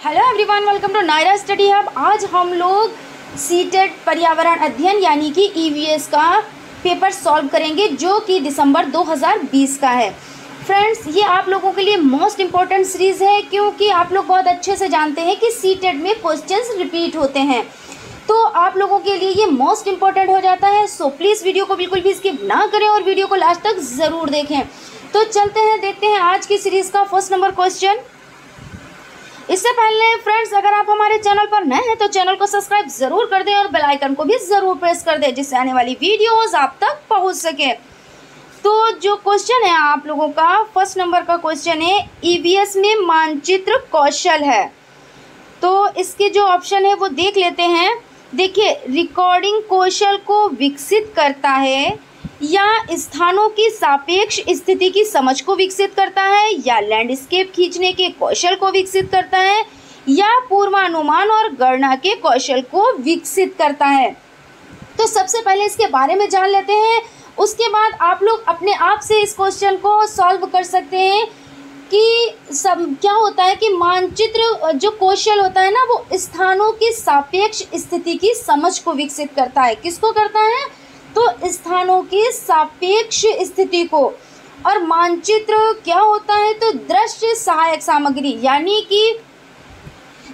Hello everyone, welcome to Naira study hub. आज हम लोग सीटेट पर्यावरण अध्ययन यानी कि ईवीएस का पेपर सॉल्व करेंगे जो कि दिसंबर 2020 का है। फ्रेंड्स, ये आप लोगों के लिए मोस्ट इम्पॉर्टेंट सीरीज़ है क्योंकि आप लोग बहुत अच्छे से जानते हैं कि सीटेट में क्वेश्चंस रिपीट होते हैं, तो आप लोगों के लिए ये मोस्ट इम्पॉर्टेंट हो जाता है। सो प्लीज़ वीडियो को बिल्कुल भी स्किप ना करें और वीडियो को लास्ट तक ज़रूर देखें। तो चलते हैं, देखते हैं आज की सीरीज़ का फर्स्ट नंबर क्वेश्चन। इससे पहले फ्रेंड्स, अगर आप हमारे चैनल पर नए हैं तो चैनल को सब्सक्राइब जरूर कर दें और बेल आइकन को भी जरूर प्रेस कर दें जिससे आने वाली वीडियोस आप तक पहुंच सके। तो जो क्वेश्चन है आप लोगों का फर्स्ट नंबर का क्वेश्चन है, ईवीएस में मानचित्र कौशल है। तो इसके जो ऑप्शन है वो देख लेते हैं। देखिए, रिकॉर्डिंग कौशल को विकसित करता है, या स्थानों की सापेक्ष स्थिति की समझ को विकसित करता है, या लैंडस्केप खींचने के कौशल को विकसित करता है, या पूर्वानुमान और गणना के कौशल को विकसित करता है। तो सबसे पहले इसके बारे में जान लेते हैं, उसके बाद आप लोग अपने आप से इस क्वेश्चन को सॉल्व कर सकते हैं कि क्या होता है कि मानचित्र जो कौशल होता है ना, वो स्थानों की सापेक्ष स्थिति की समझ को विकसित करता है। किसको करता है? तो स्थानों की सापेक्ष स्थिति को। और मानचित्र क्या होता है? तो दृश्य सहायक सामग्री, यानी कि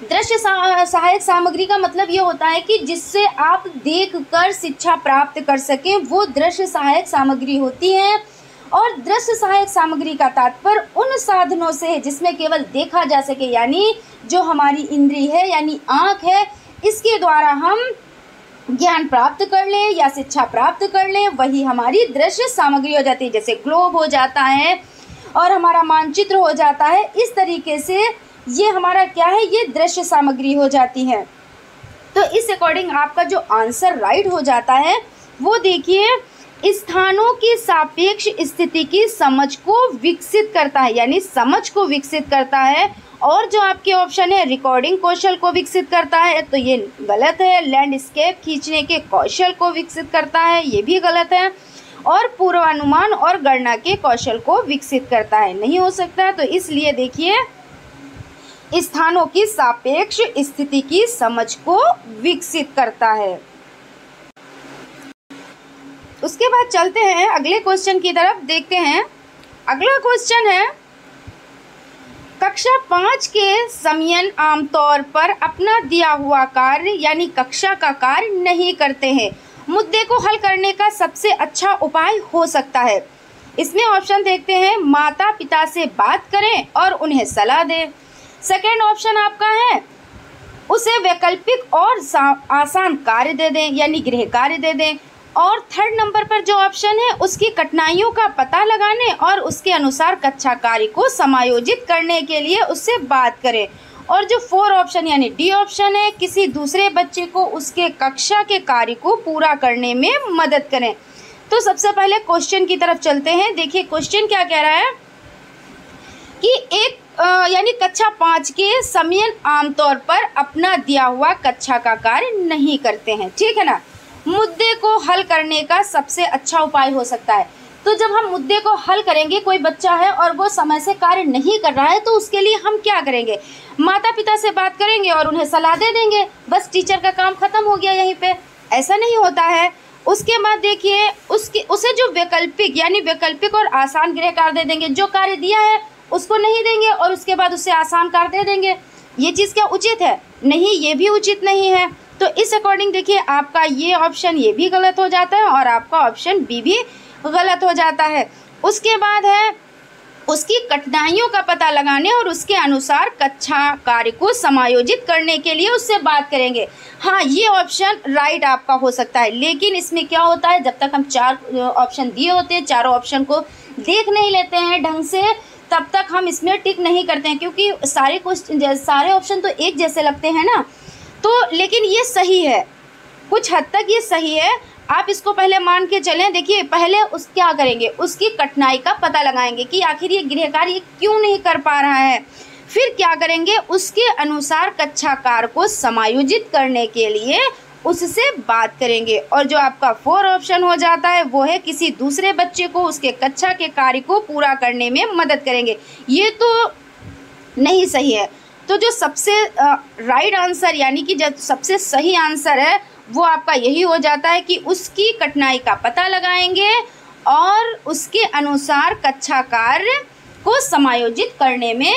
दृश्य सहायक सामग्री का मतलब ये होता है कि जिससे आप देखकर शिक्षा प्राप्त कर सकें, वो दृश्य सहायक सामग्री होती है। और दृश्य सहायक सामग्री का तात्पर्य उन साधनों से है जिसमें केवल देखा जा सके, यानी जो हमारी इंद्रिय है यानी आँख है, इसके द्वारा हम ज्ञान प्राप्त कर लें या शिक्षा प्राप्त कर लें, वही हमारी दृश्य सामग्री हो जाती है। जैसे ग्लोब हो जाता है और हमारा मानचित्र हो जाता है, इस तरीके से ये हमारा क्या है, ये दृश्य सामग्री हो जाती है। तो इस अकॉर्डिंग आपका जो आंसर राइट हो जाता है वो देखिए, स्थानों की सापेक्ष स्थिति की समझ को विकसित करता है, यानी समझ को विकसित करता है। और जो आपके ऑप्शन है रिकॉर्डिंग कौशल को विकसित करता है, तो ये गलत है। लैंडस्केप खींचने के कौशल को विकसित करता है, ये भी गलत है। और पूर्वानुमान और गणना के कौशल को विकसित करता है, नहीं हो सकता। तो इसलिए देखिए, स्थानों की सापेक्ष स्थिति की समझ को विकसित करता है। उसके बाद चलते हैं अगले क्वेश्चन की तरफ, देखते हैं। अगला क्वेश्चन है, कक्षा 5 के समियन आमतौर पर अपना दिया हुआ कार्य यानी कक्षा का कार्य नहीं करते हैं। मुद्दे को हल करने का सबसे अच्छा उपाय हो सकता है। इसमें ऑप्शन देखते हैं, माता पिता से बात करें और उन्हें सलाह दें। सेकेंड ऑप्शन आपका है, उसे वैकल्पिक और आसान कार्य दे दें, यानी गृह कार्य दे दें। और थर्ड नंबर पर जो ऑप्शन है, उसकी कठिनाइयों का पता लगाने और उसके अनुसार कक्षा कार्य को समायोजित करने के लिए उससे बात करें। और जो फोर ऑप्शन यानी डी ऑप्शन है, किसी दूसरे बच्चे को उसके कक्षा के कार्य को पूरा करने में मदद करें। तो सबसे पहले क्वेश्चन की तरफ चलते हैं। देखिए, क्वेश्चन क्या कह रहा है कि यानी कक्षा 5 के समियन आमतौर पर अपना दिया हुआ कक्षा का कार्य नहीं करते हैं, ठीक है ना। मुद्दे को हल करने का सबसे अच्छा उपाय हो सकता है। तो जब हम मुद्दे को हल करेंगे, कोई बच्चा है और वो समय से कार्य नहीं कर रहा है, तो उसके लिए हम क्या करेंगे? माता पिता से बात करेंगे और उन्हें सलाह दे देंगे, बस टीचर का काम खत्म हो गया यहीं पे। ऐसा नहीं होता है। उसके बाद देखिए, उसे जो वैकल्पिक यानी वैकल्पिक और आसान गृह कार्य दे देंगे। जो कार्य दिया है उसको नहीं देंगे और उसके बाद उसे आसान कार्य दे देंगे। ये चीज़ क्या उचित है? नहीं, ये भी उचित नहीं है। तो इस अकॉर्डिंग देखिए, आपका ये ऑप्शन ये भी गलत हो जाता है और आपका ऑप्शन बी भी गलत हो जाता है। उसके बाद है, उसकी कठिनाइयों का पता लगाने और उसके अनुसार कक्षा कार्य को समायोजित करने के लिए उससे बात करेंगे। हाँ, ये ऑप्शन राइट आपका हो सकता है, लेकिन इसमें क्या होता है, जब तक हम 4 ऑप्शन दिए होते हैं, चारों ऑप्शन को देख नहीं लेते हैं ढंग से, तब तक हम इसमें टिक नहीं करते हैं, क्योंकि सारे ऑप्शन तो एक जैसे लगते हैं ना। तो लेकिन ये सही है, कुछ हद तक ये सही है। आप इसको पहले मान के चलें। देखिए, पहले क्या करेंगे, उसकी कठिनाई का पता लगाएंगे कि आखिर ये गृह कार्य क्यों नहीं कर पा रहा है। फिर क्या करेंगे, उसके अनुसार कक्षा कार्य को समायोजित करने के लिए उससे बात करेंगे। और जो आपका 4 ऑप्शन हो जाता है वो है, किसी दूसरे बच्चे को उसके कक्षा के कार्य को पूरा करने में मदद करेंगे। ये तो नहीं सही है। तो जो सबसे राइट आंसर यानी कि जो सबसे सही आंसर है वो आपका यही हो जाता है कि उसकी कठिनाई का पता लगाएंगे और उसके अनुसार कक्षा कार्य को समायोजित करने में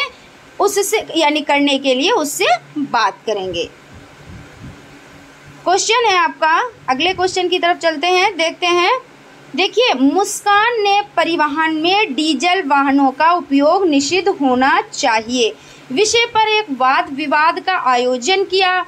उससे यानी करने के लिए उससे बात करेंगे। क्वेश्चन है आपका, अगले क्वेश्चन की तरफ चलते हैं, देखते हैं। देखिए, मुस्कान ने परिवहन में डीजल वाहनों का उपयोग निषिद्ध होना चाहिए विषय पर एक वाद विवाद का आयोजन किया।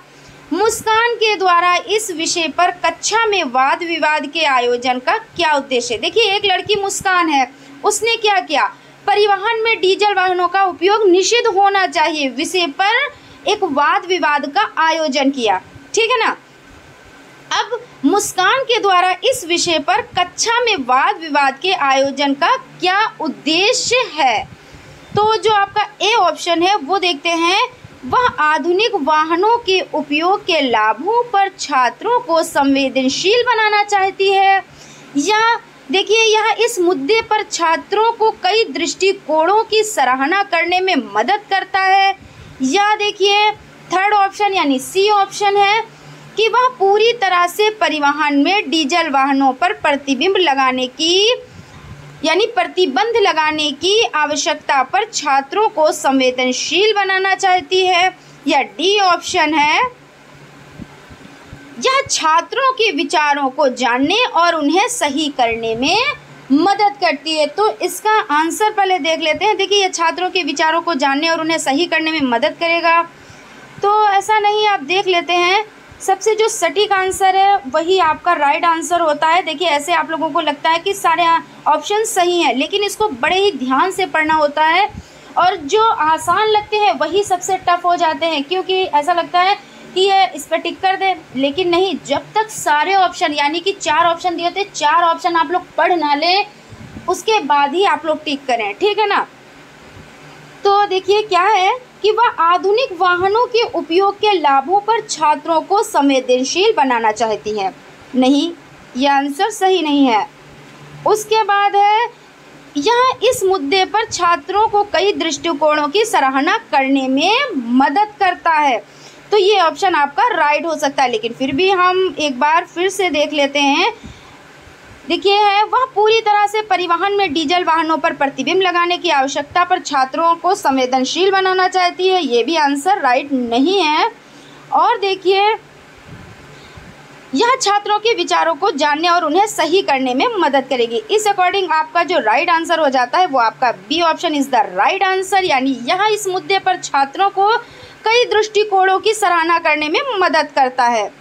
मुस्कान के द्वारा इस विषय पर कक्षा में वाद विवाद के आयोजन का क्या उद्देश्य है? देखिए, एक लड़की मुस्कान है, उसने क्या किया, परिवहन में डीजल वाहनों का उपयोग निषिद्ध होना चाहिए विषय पर एक वाद विवाद का आयोजन किया, ठीक है ना। अब मुस्कान के द्वारा इस विषय पर कक्षा में वाद विवाद के आयोजन का क्या उद्देश्य है? तो जो आपका ए ऑप्शन है वो देखते हैं, वह आधुनिक वाहनों के उपयोग के लाभों पर छात्रों को संवेदनशील बनाना चाहती है, या देखिए यहाँ इस मुद्दे पर छात्रों को कई दृष्टिकोणों की सराहना करने में मदद करता है, या देखिए थर्ड ऑप्शन यानी सी ऑप्शन है कि वह पूरी तरह से परिवहन में डीजल वाहनों पर प्रतिबंध लगाने की आवश्यकता पर छात्रों को संवेदनशील बनाना चाहती है, या डी ऑप्शन है यह छात्रों के विचारों को जानने और उन्हें सही करने में मदद करती है। तो इसका आंसर पहले देख लेते हैं। देखिए, यह छात्रों के विचारों को जानने और उन्हें सही करने में मदद करेगा, तो ऐसा नहीं, आप देख लेते हैं। सबसे जो सटीक आंसर है वही आपका राइट आंसर होता है। देखिए, ऐसे आप लोगों को लगता है कि सारे ऑप्शन सही हैं, लेकिन इसको बड़े ही ध्यान से पढ़ना होता है और जो आसान लगते हैं वही सबसे टफ हो जाते हैं, क्योंकि ऐसा लगता है कि ये इस पर टिक कर दे, लेकिन नहीं, जब तक सारे ऑप्शन यानी कि 4 ऑप्शन दिए थे, 4 ऑप्शन आप लोग पढ़ ना लें उसके बाद ही आप लोग टिक करें, ठीक है ना। तो देखिए क्या है कि वह आधुनिक वाहनों के उपयोग के लाभों पर छात्रों को संवेदनशील बनाना चाहती है, नहीं, यह आंसर सही नहीं है। उसके बाद है, यह इस मुद्दे पर छात्रों को कई दृष्टिकोणों की सराहना करने में मदद करता है, तो ये ऑप्शन आपका राइट हो सकता है। लेकिन फिर भी हम एक बार फिर से देख लेते हैं। देखिए है, वह पूरी तरह से परिवहन में डीजल वाहनों पर प्रतिबंध लगाने की आवश्यकता पर छात्रों को संवेदनशील बनाना चाहती है, ये भी आंसर राइट नहीं है। और देखिए, यह छात्रों के विचारों को जानने और उन्हें सही करने में मदद करेगी। इस अकॉर्डिंग आपका जो राइट आंसर हो जाता है वो आपका B option is the right answer, यानी यह इस मुद्दे पर छात्रों को कई दृष्टिकोणों की सराहना करने में मदद करता है।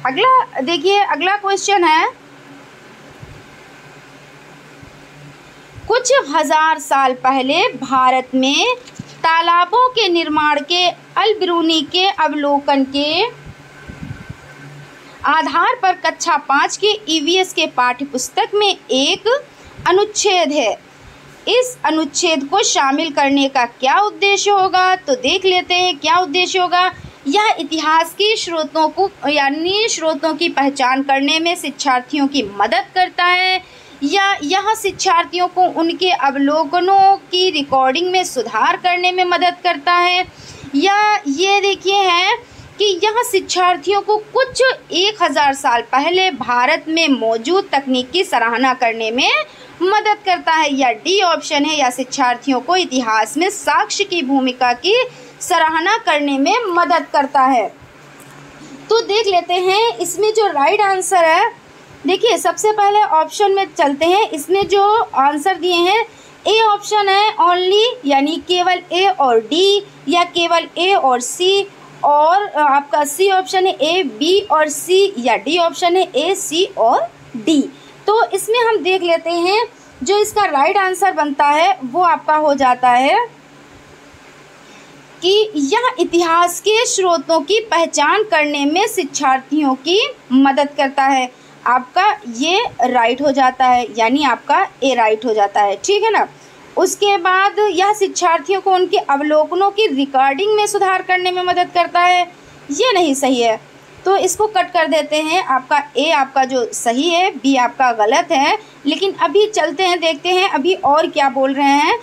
अगला देखिए, अगला क्वेश्चन है, कुछ हजार साल पहले भारत में तालाबों के निर्माण के अल-बिरूनी के अवलोकन के आधार पर कक्षा 5 के ईवीएस के पाठ्यपुस्तक में एक अनुच्छेद है। इस अनुच्छेद को शामिल करने का क्या उद्देश्य होगा? तो देख लेते हैं क्या उद्देश्य होगा। यह इतिहास की स्रोतों को यानी स्रोतों की पहचान करने में शिक्षार्थियों की मदद करता है, या यह शिक्षार्थियों को उनके अवलोकनों की रिकॉर्डिंग में सुधार करने में मदद करता है, या ये देखिए है कि यह शिक्षार्थियों को कुछ 1000 साल पहले भारत में मौजूद तकनीक की सराहना करने में मदद करता है, या डी ऑप्शन है, या शिक्षार्थियों को इतिहास में साक्ष्य की भूमिका की सराहना करने में मदद करता है। तो देख लेते हैं इसमें जो राइट आंसर है। देखिए, सबसे पहले ऑप्शन में चलते हैं। इसमें जो आंसर दिए हैं, ए ऑप्शन है ओनली, यानी केवल ए और डी, या केवल ए और सी, और आपका सी ऑप्शन है ए, बी और सी, या डी ऑप्शन है ए, सी और डी। तो इसमें हम देख लेते हैं जो इसका राइट आंसर बनता है वो आपका हो जाता है कि यह इतिहास के स्रोतों की पहचान करने में शिक्षार्थियों की मदद करता है। आपका ये राइट हो जाता है, यानी आपका ए राइट हो जाता है, ठीक है ना। उसके बाद यह शिक्षार्थियों को उनके अवलोकनों की रिकॉर्डिंग में सुधार करने में मदद करता है, ये नहीं सही है, तो इसको कट कर देते हैं। आपका ए आपका जो सही है, बी आपका गलत है। लेकिन अभी चलते हैं, देखते हैं अभी और क्या बोल रहे हैं।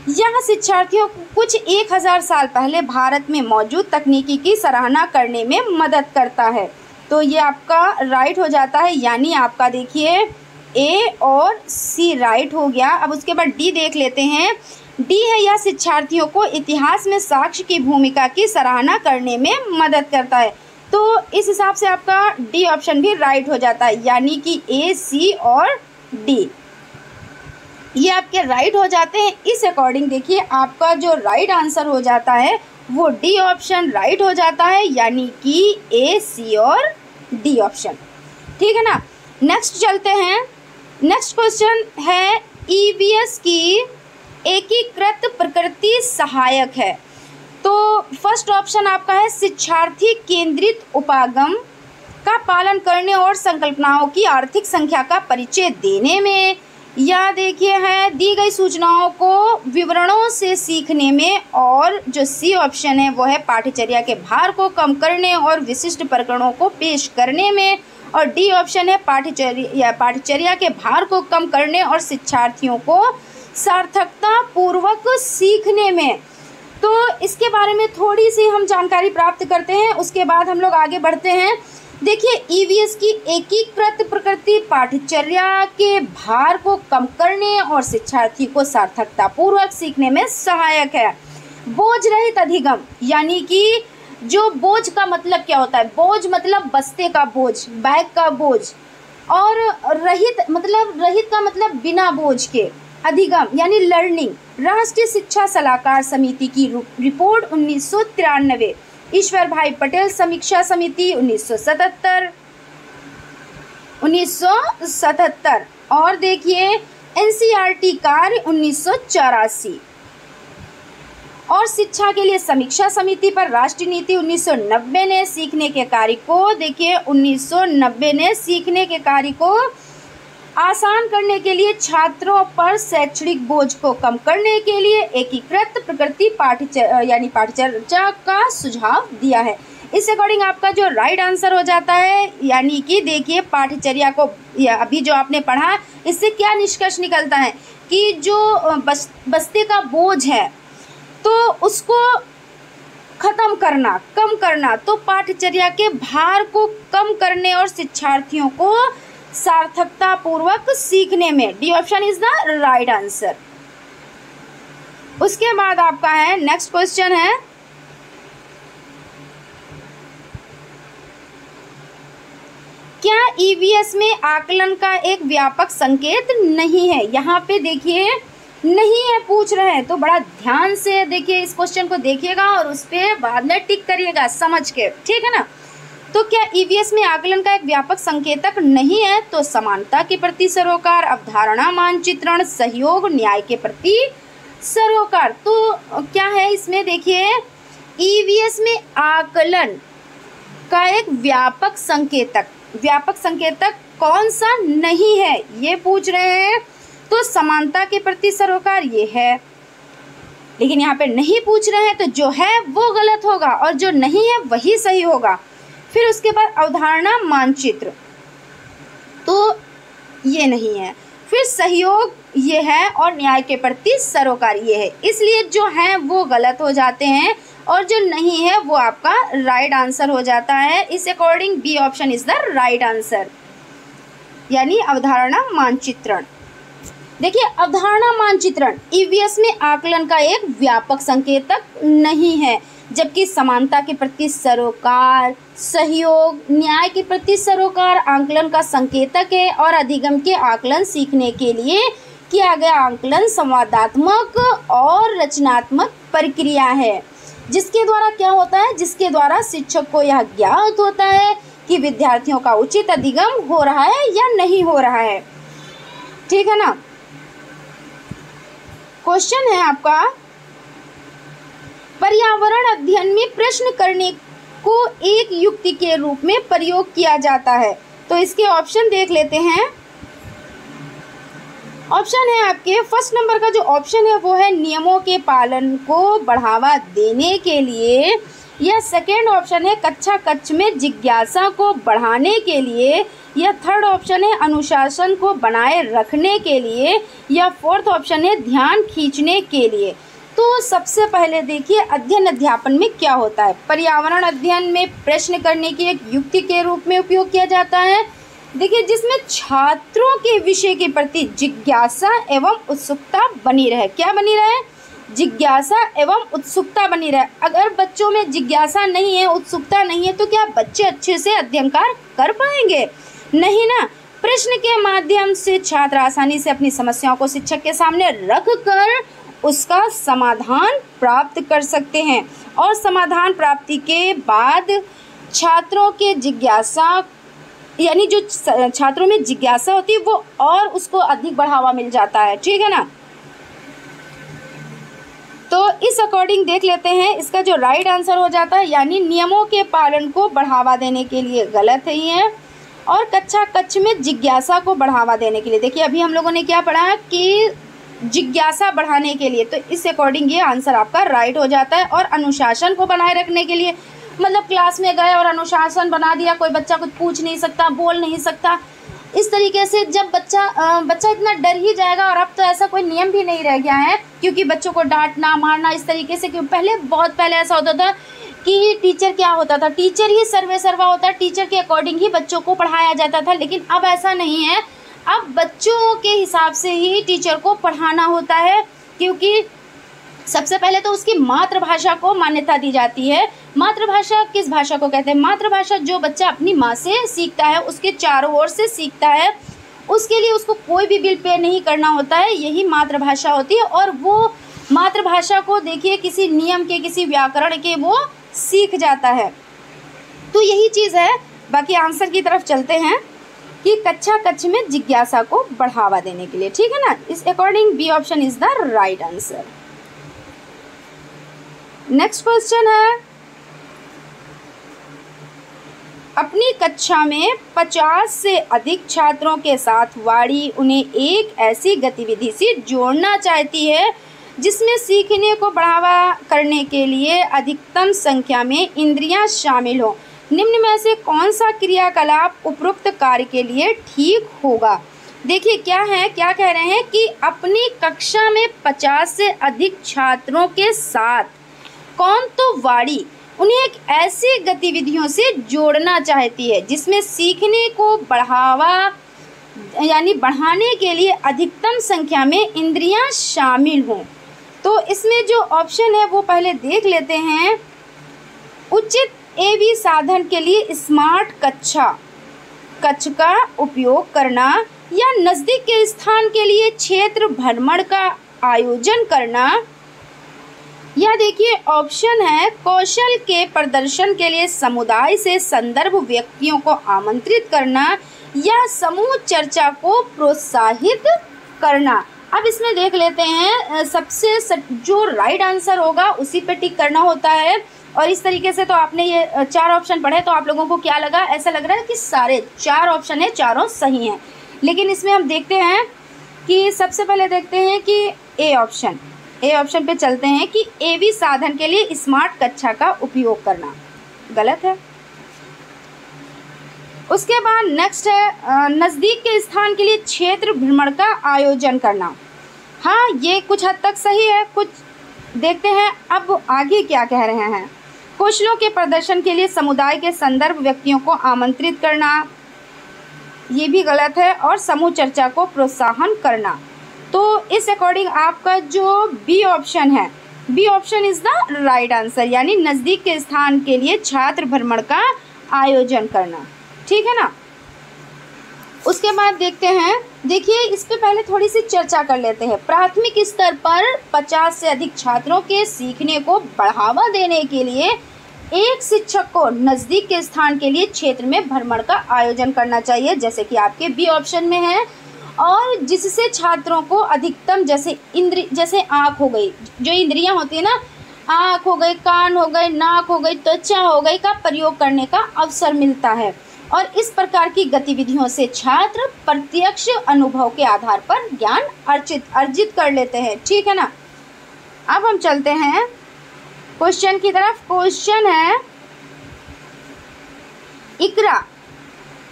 यह शिक्षार्थियों को कुछ 1000 साल पहले भारत में मौजूद तकनीकी की सराहना करने में मदद करता है। तो ये आपका राइट हो जाता है, यानी आपका देखिए ए और सी राइट हो गया। अब उसके बाद डी देख लेते हैं। डी है, यह शिक्षार्थियों को इतिहास में साक्ष्य की भूमिका की सराहना करने में मदद करता है। तो इस हिसाब से आपका डी ऑप्शन भी राइट हो जाता है, यानी कि ए, सी और डी ये आपके राइट हो जाते हैं। इस अकॉर्डिंग देखिए आपका जो राइट आंसर हो जाता है वो डी ऑप्शन राइट हो जाता है, यानी कि ए, सी और डी ऑप्शन। ठीक है ना। नेक्स्ट चलते हैं। नेक्स्ट क्वेश्चन है, ईवीएस की एकीकृत प्रकृति सहायक है। तो फर्स्ट ऑप्शन आपका है, शिक्षार्थी केंद्रित उपागम का पालन करने और संकल्पनाओं की आर्थिक संख्या का परिचय देने में, या देखिए है दी गई सूचनाओं को विवरणों से सीखने में, और जो सी ऑप्शन है वो है पाठ्यचर्या के भार को कम करने और विशिष्ट प्रकरणों को पेश करने में, और डी ऑप्शन है पाठ्यचर्या के भार को कम करने और शिक्षार्थियों को सार्थकता पूर्वक सीखने में। तो इसके बारे में थोड़ी सी हम जानकारी प्राप्त करते हैं, उसके बाद हम लोग आगे बढ़ते हैं। देखिए ईवीएस की एकीकृत प्रकृति पाठ्यचर्या के भार को कम करने और शिक्षार्थी को सार्थकता पूर्वक सीखने में सहायक है। बोझ रहित अधिगम, यानी कि जो बोझ का मतलब क्या होता है, बोझ मतलब बस्ते का बोझ, बैग का बोझ, और रहित का मतलब बिना बोझ के, अधिगम यानी लर्निंग। राष्ट्रीय शिक्षा सलाहकार समिति की रिपोर्ट 1993, ईश्वर भाई पटेल समीक्षा समिति 1977, और देखिए एनसीईआरटी कार्य 1984, और शिक्षा के लिए समीक्षा समिति पर राष्ट्रीय नीति 1990 ने सीखने के कार्य को, देखिए 1990 ने सीखने के कार्य को आसान करने के लिए छात्रों पर शैक्षणिक बोझ को कम करने के लिए एकीकृत प्रकृति पाठ्यचर्या का सुझाव दिया है। इस अकॉर्डिंग आपका जो राइट आंसर हो जाता है, यानी कि देखिए पाठ्यचर्या को अभी जो आपने पढ़ा इससे क्या निष्कर्ष निकलता है कि जो बस्ते का बोझ है तो उसको खत्म करना, कम करना, तो पाठ्यचर्या के भार को कम करने और शिक्षार्थियों को सार्थकता पूर्वक सीखने में, D option is the right answer. उसके बाद आपका है नेक्स्ट क्वेश्चन है, क्या ईवीएस में आकलन का एक व्यापक संकेत नहीं है। यहाँ पे देखिए नहीं है पूछ रहे हैं, तो बड़ा ध्यान से देखिए इस क्वेश्चन को देखिएगा और उस पर बाद में टिक करिएगा समझ के, ठीक है ना। तो क्या ईवीएस में आकलन का एक व्यापक संकेतक नहीं है, तो समानता के प्रति सरोकार, अवधारणा मानचित्रण, सहयोग, न्याय के प्रति सरोकार। तो क्या है इसमें देखिए ईवीएस में आकलन का एक व्यापक संकेतक कौन सा नहीं है ये पूछ रहे हैं। तो समानता के प्रति सरोकार ये है, लेकिन यहाँ पे नहीं पूछ रहे हैं, तो जो है वो गलत होगा और जो नहीं है वही सही होगा। फिर उसके बाद अवधारणा मानचित्र, तो ये नहीं है। फिर सहयोग ये है और न्याय के प्रति सरोकार ये है, इसलिए जो है वो गलत हो जाते हैं और जो नहीं है वो आपका राइट आंसर हो जाता है। इस according B option is the right answer, यानी अवधारणा मानचित्रण। देखिए अवधारणा मानचित्रण ईवीएस में आकलन का एक व्यापक संकेतक नहीं है, जबकि समानता के प्रति सरोकार, सहयोग, न्याय के प्रति सरोकार आकलन का संकेतक है और अधिगम के आकलन सीखने के लिए किया गया आकलन संवादात्मक और रचनात्मक प्रक्रिया है, जिसके द्वारा क्या होता है, जिसके द्वारा शिक्षक को यह ज्ञात होता है कि विद्यार्थियों का उचित अधिगम हो रहा है या नहीं हो रहा है, ठीक है ना। क्वेश्चन है आपका, पर्यावरण अध्ययन में प्रश्न करने को एक युक्ति के रूप में प्रयोग किया जाता है। तो इसके ऑप्शन देख लेते हैं। ऑप्शन है आपके फर्स्ट नंबर का जो ऑप्शन है वो है नियमों के पालन को बढ़ावा देने के लिए या सेकेंड ऑप्शन है कक्षा कक्ष में जिज्ञासा को बढ़ाने के लिए, या थर्ड ऑप्शन है अनुशासन को बनाए रखने के लिए, या फोर्थ ऑप्शन है ध्यान खींचने के लिए। तो सबसे पहले देखिए अध्ययन अध्यापन में क्या होता है। पर्यावरण अध्ययन में प्रश्न करने की एक युक्ति के रूप में उपयोग किया जाता है, देखिए, जिसमें छात्रों के विषय के प्रति जिज्ञासा एवं उत्सुकता बनी रहे। क्या बनी रहे? जिज्ञासा एवं उत्सुकता बनी रहे। अगर बच्चों में जिज्ञासा नहीं है, उत्सुकता नहीं है, तो क्या बच्चे अच्छे से अध्ययन कार्य कर पाएंगे? नहीं ना। प्रश्न के माध्यम से छात्र आसानी से अपनी समस्याओं को शिक्षक के सामने रख कर उसका समाधान प्राप्त कर सकते हैं, और समाधान प्राप्ति के बाद छात्रों के जिज्ञासा, यानी जो छात्रों में जिज्ञासा होती है वो और उसको अधिक बढ़ावा मिल जाता है। ठीक है ना। तो इस अकॉर्डिंग देख लेते हैं, इसका जो राइट आंसर हो जाता है, यानी नियमों के पालन को बढ़ावा देने के लिए गलत है ये, और कक्षा कक्ष में जिज्ञासा को बढ़ावा देने के लिए। देखिए अभी हम लोगों ने क्या पढ़ा कि जिज्ञासा बढ़ाने के लिए, तो इस अकॉर्डिंग ये आंसर आपका राइट हो जाता है। और अनुशासन को बनाए रखने के लिए, मतलब क्लास में गए और अनुशासन बना दिया, कोई बच्चा कुछ पूछ नहीं सकता, बोल नहीं सकता, इस तरीके से जब बच्चा इतना डर ही जाएगा। और अब तो ऐसा कोई नियम भी नहीं रह गया है, क्योंकि बच्चों को डांटना मारना इस तरीके से, क्योंकि बहुत पहले ऐसा होता था कि टीचर क्या होता था, टीचर ही सर्वे सर्वा होता, टीचर के अकॉर्डिंग ही बच्चों को पढ़ाया जाता था। लेकिन अब ऐसा नहीं है, अब बच्चों के हिसाब से ही टीचर को पढ़ाना होता है, क्योंकि सबसे पहले तो उसकी मातृभाषा को मान्यता दी जाती है। मातृभाषा किस भाषा को कहते हैं? मातृभाषा जो बच्चा अपनी माँ से सीखता है, उसके चारों ओर से सीखता है, उसके लिए उसको कोई भी बिल पे नहीं करना होता है, यही मातृभाषा होती है। और वो मातृभाषा को देखिए किसी नियम के, किसी व्याकरण के वो सीख जाता है। तो यही चीज़ है। बाकी आंसर की तरफ चलते हैं कि कक्षा कक्ष में जिज्ञासा को बढ़ावा देने के लिए। ठीक है ना। इस according B option is the right answer. Next question है, अपनी कक्षा में 50 से अधिक छात्रों के साथ वाणी उन्हें एक ऐसी गतिविधि से जोड़ना चाहती है जिसमें सीखने को बढ़ावा करने के लिए अधिकतम संख्या में इंद्रियां शामिल हों। निम्न में से कौन सा क्रियाकलाप उपरोक्त कार्य के लिए ठीक होगा? देखिए क्या कह रहे हैं कि अपनी कक्षा में 50 से अधिक छात्रों के साथ कौन, तो वाणी उन्हें एक ऐसी गतिविधियों से जोड़ना चाहती है जिसमें सीखने को बढ़ावा यानी बढ़ाने के लिए अधिकतम संख्या में इंद्रियां शामिल हों। तो इसमें जो ऑप्शन है वो पहले देख लेते हैं। उचित एवी साधन के लिए स्मार्ट कक्ष का उपयोग करना, या नज़दीक के स्थान के लिए क्षेत्र भ्रमण का आयोजन करना, यह देखिए ऑप्शन है कौशल के प्रदर्शन के लिए समुदाय से संदर्भ व्यक्तियों को आमंत्रित करना, या समूह चर्चा को प्रोत्साहित करना। अब इसमें देख लेते हैं, सबसे जो राइट आंसर होगा उसी पे टिक करना होता है। और इस तरीके से तो आपने ये 4 ऑप्शन पढ़े, तो आप लोगों को क्या लगा? ऐसा लग रहा है कि सारे 4 ऑप्शन है, चारों सही हैं। लेकिन इसमें हम देखते हैं कि सबसे पहले देखते हैं कि ए ऑप्शन पे चलते हैं कि एवी साधन के लिए स्मार्ट कक्षा का उपयोग करना गलत है। उसके बाद नेक्स्ट है नज़दीक के स्थान के लिए क्षेत्र भ्रमण का आयोजन करना। हाँ, ये कुछ हद तक सही है। कुछ देखते हैं अब आगे क्या कह रहे हैं। कौशलों के प्रदर्शन के लिए समुदाय के संदर्भ व्यक्तियों को आमंत्रित करना, ये भी गलत है। और समूह चर्चा को प्रोत्साहन करना। तो इस अकॉर्डिंग आपका जो बी ऑप्शन है, B option is the right answer, यानी नज़दीक के स्थान के लिए छात्र भ्रमण का आयोजन करना। ठीक है ना। उसके बाद देखते हैं, देखिए इस पे पहले थोड़ी सी चर्चा कर लेते हैं। प्राथमिक स्तर पर 50 से अधिक छात्रों के सीखने को बढ़ावा देने के लिए एक शिक्षक को नज़दीक के स्थान के लिए क्षेत्र में भ्रमण का आयोजन करना चाहिए, जैसे कि आपके बी ऑप्शन में है। और जिससे छात्रों को अधिकतम जैसे आँख हो गई, जो इंद्रियां होती है ना, आँख हो गई, कान हो गई, नाक हो गई, त्वचा हो गई, का प्रयोग करने का अवसर मिलता है। और इस प्रकार की गतिविधियों से छात्र प्रत्यक्ष अनुभव के आधार पर ज्ञान अर्जित कर लेते हैं। ठीक है ना। अब हम चलते हैं क्वेश्चन की तरफ। क्वेश्चन है इकरा।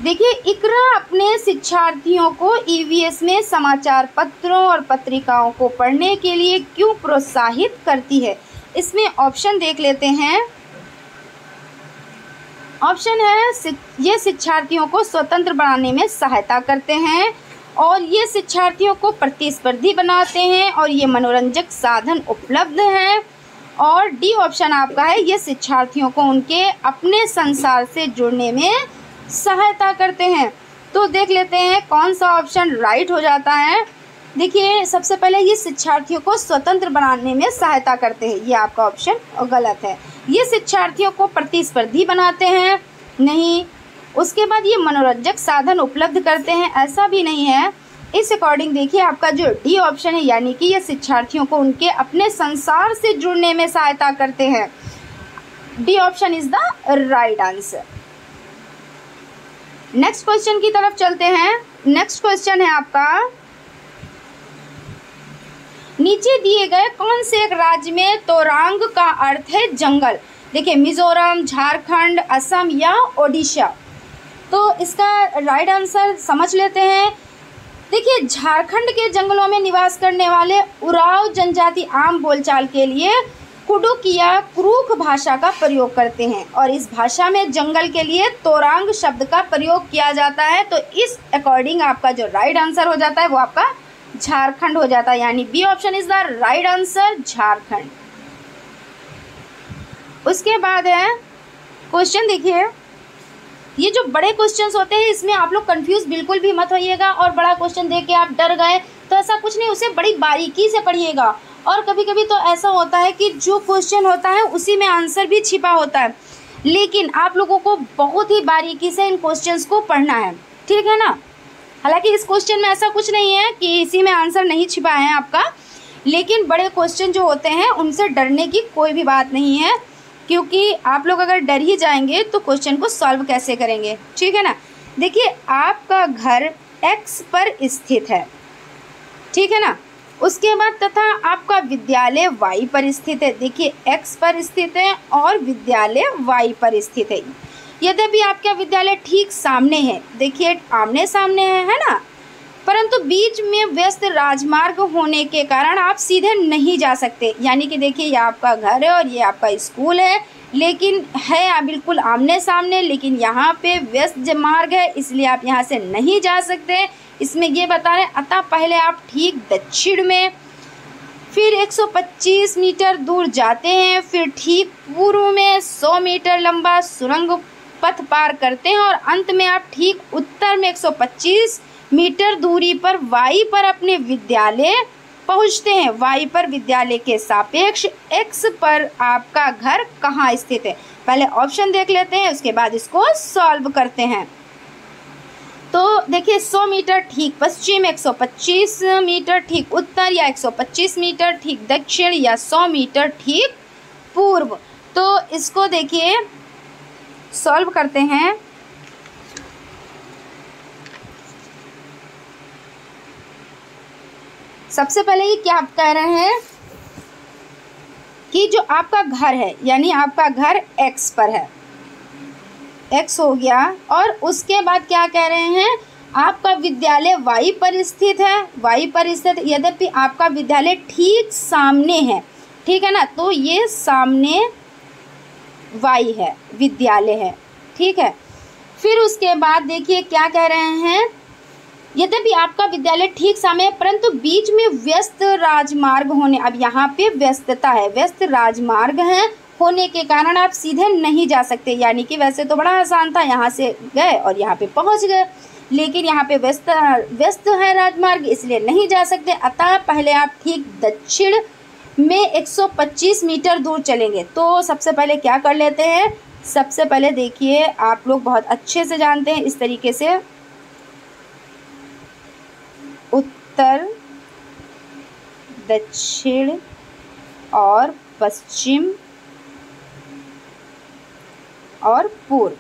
देखिए, इकरा अपने शिक्षार्थियों को ईवीएस में समाचार पत्रों और पत्रिकाओं को पढ़ने के लिए क्यों प्रोत्साहित करती है? इसमें ऑप्शन देख लेते हैं। ऑप्शन है, ये शिक्षार्थियों को स्वतंत्र बनाने में सहायता करते हैं, और ये शिक्षार्थियों को प्रतिस्पर्धी बनाते हैं, और ये मनोरंजक साधन उपलब्ध हैं, और डी ऑप्शन आपका है, ये शिक्षार्थियों को उनके अपने संसार से जुड़ने में सहायता करते हैं। तो देख लेते हैं कौन सा ऑप्शन राइट हो जाता है। देखिए, सबसे पहले ये शिक्षार्थियों को स्वतंत्र बनाने में सहायता करते हैं, ये आपका ऑप्शन गलत है। ये शिक्षार्थियों को प्रतिस्पर्धी बनाते हैं, नहीं। उसके बाद ये मनोरंजक साधन उपलब्ध करते हैं, ऐसा भी नहीं है। इस अकॉर्डिंग देखिए आपका जो डी ऑप्शन है, यानी कि ये शिक्षार्थियों को उनके अपने संसार से जुड़ने में सहायता करते हैं। D option is the right answer. Next question की तरफ चलते हैं। नेक्स्ट क्वेश्चन है आपका, नीचे दिए गए कौन से एक राज्य में तोरांग का अर्थ है जंगल? देखिए, मिजोरम, झारखंड, असम या ओडिशा। तो इसका राइट आंसर समझ लेते हैं। देखिए, झारखंड के जंगलों में निवास करने वाले उराव जनजाति आम बोलचाल के लिए कुडुक या क्रूक भाषा का प्रयोग करते हैं, और इस भाषा में जंगल के लिए तोरांग शब्द का प्रयोग किया जाता है। तो इस अकॉर्डिंग आपका जो राइट आंसर हो जाता है वो आपका झारखंड हो जाता है, यानी B option is the right answer, Jharkhand. उसके बाद है क्वेश्चन, देखिए ये जो बड़े क्वेश्चंस होते हैं इसमें आप लोग कंफ्यूज बिल्कुल भी मत होइएगा, और बड़ा क्वेश्चन देख के आप डर गए तो ऐसा कुछ नहीं, उसे बड़ी बारीकी से पढ़िएगा। और कभी कभी तो ऐसा होता है कि जो क्वेश्चन होता है उसी में आंसर भी छिपा होता है, लेकिन आप लोगों को बहुत ही बारीकी से इन क्वेश्चंस को पढ़ना है, ठीक है ना। हालांकि इस क्वेश्चन में ऐसा कुछ नहीं है कि इसी में आंसर नहीं छिपा है आपका, लेकिन बड़े क्वेश्चन जो होते हैं उनसे डरने की कोई भी बात नहीं है, क्योंकि आप लोग अगर डर ही जाएंगे तो क्वेश्चन को सॉल्व कैसे करेंगे, ठीक है ना। देखिए, आपका घर एक्स पर स्थित है, ठीक है ना। उसके बाद तथा आपका विद्यालय वाई पर स्थित है। देखिए, एक्स पर स्थित है और विद्यालय वाई पर स्थित है। यद्यपि आपका विद्यालय ठीक सामने है, देखिए आमने सामने है ना, परंतु बीच में व्यस्त राजमार्ग होने के कारण आप सीधे नहीं जा सकते। यानी कि देखिए, ये आपका घर है और ये आपका स्कूल है, लेकिन है बिल्कुल आमने सामने, लेकिन यहाँ पे व्यस्त मार्ग है, इसलिए आप यहाँ से नहीं जा सकते। इसमें ये बता रहे हैं, अतः पहले आप ठीक दक्षिण में, फिर 125 मीटर दूर जाते हैं, फिर ठीक पूर्व में 100 मीटर लंबा सुरंग पथ पार करते हैं, और अंत में आप ठीक उत्तर में 125 मीटर दूरी पर वाई पर अपने विद्यालय पहुंचते हैं। वाई पर विद्यालय के सापेक्ष एक्स पर आपका घर कहाँ स्थित है? पहले ऑप्शन देख लेते हैं, उसके बाद इसको सॉल्व करते हैं। तो देखिए, 100 मीटर ठीक पश्चिम, 125 मीटर ठीक उत्तर, या 125 मीटर ठीक दक्षिण, या 100 मीटर ठीक पूर्व। तो इसको देखिए सॉल्व करते हैं। सबसे पहले ये क्या कह रहे हैं कि जो आपका घर है, यानी आपका घर एक्स पर है, एक्स हो गया, और उसके बाद क्या कह रहे हैं, आपका विद्यालय वाई पर स्थित है, वाई पर स्थित, यद्यपि आपका विद्यालय ठीक सामने है, ठीक है ना। तो ये सामने वाई है, विद्यालय है, ठीक है। फिर उसके बाद देखिए क्या कह रहे हैं, यद्यपि आपका विद्यालय ठीक सामने है परंतु बीच में व्यस्त राजमार्ग होने, अब यहाँ पे व्यस्तता है, व्यस्त राजमार्ग है होने के कारण आप सीधे नहीं जा सकते। यानी कि वैसे तो बड़ा आसान था, यहाँ से गए और यहाँ पे पहुँच गए, लेकिन यहाँ पे व्यस्त है राजमार्ग, इसलिए नहीं जा सकते। अतः पहले आप ठीक दक्षिण में 125 मीटर दूर चलेंगे। तो सबसे पहले क्या कर लेते हैं, सबसे पहले देखिए आप लोग बहुत अच्छे से जानते हैं, इस तरीके से उत्तर, दक्षिण और पश्चिम और पूर्व,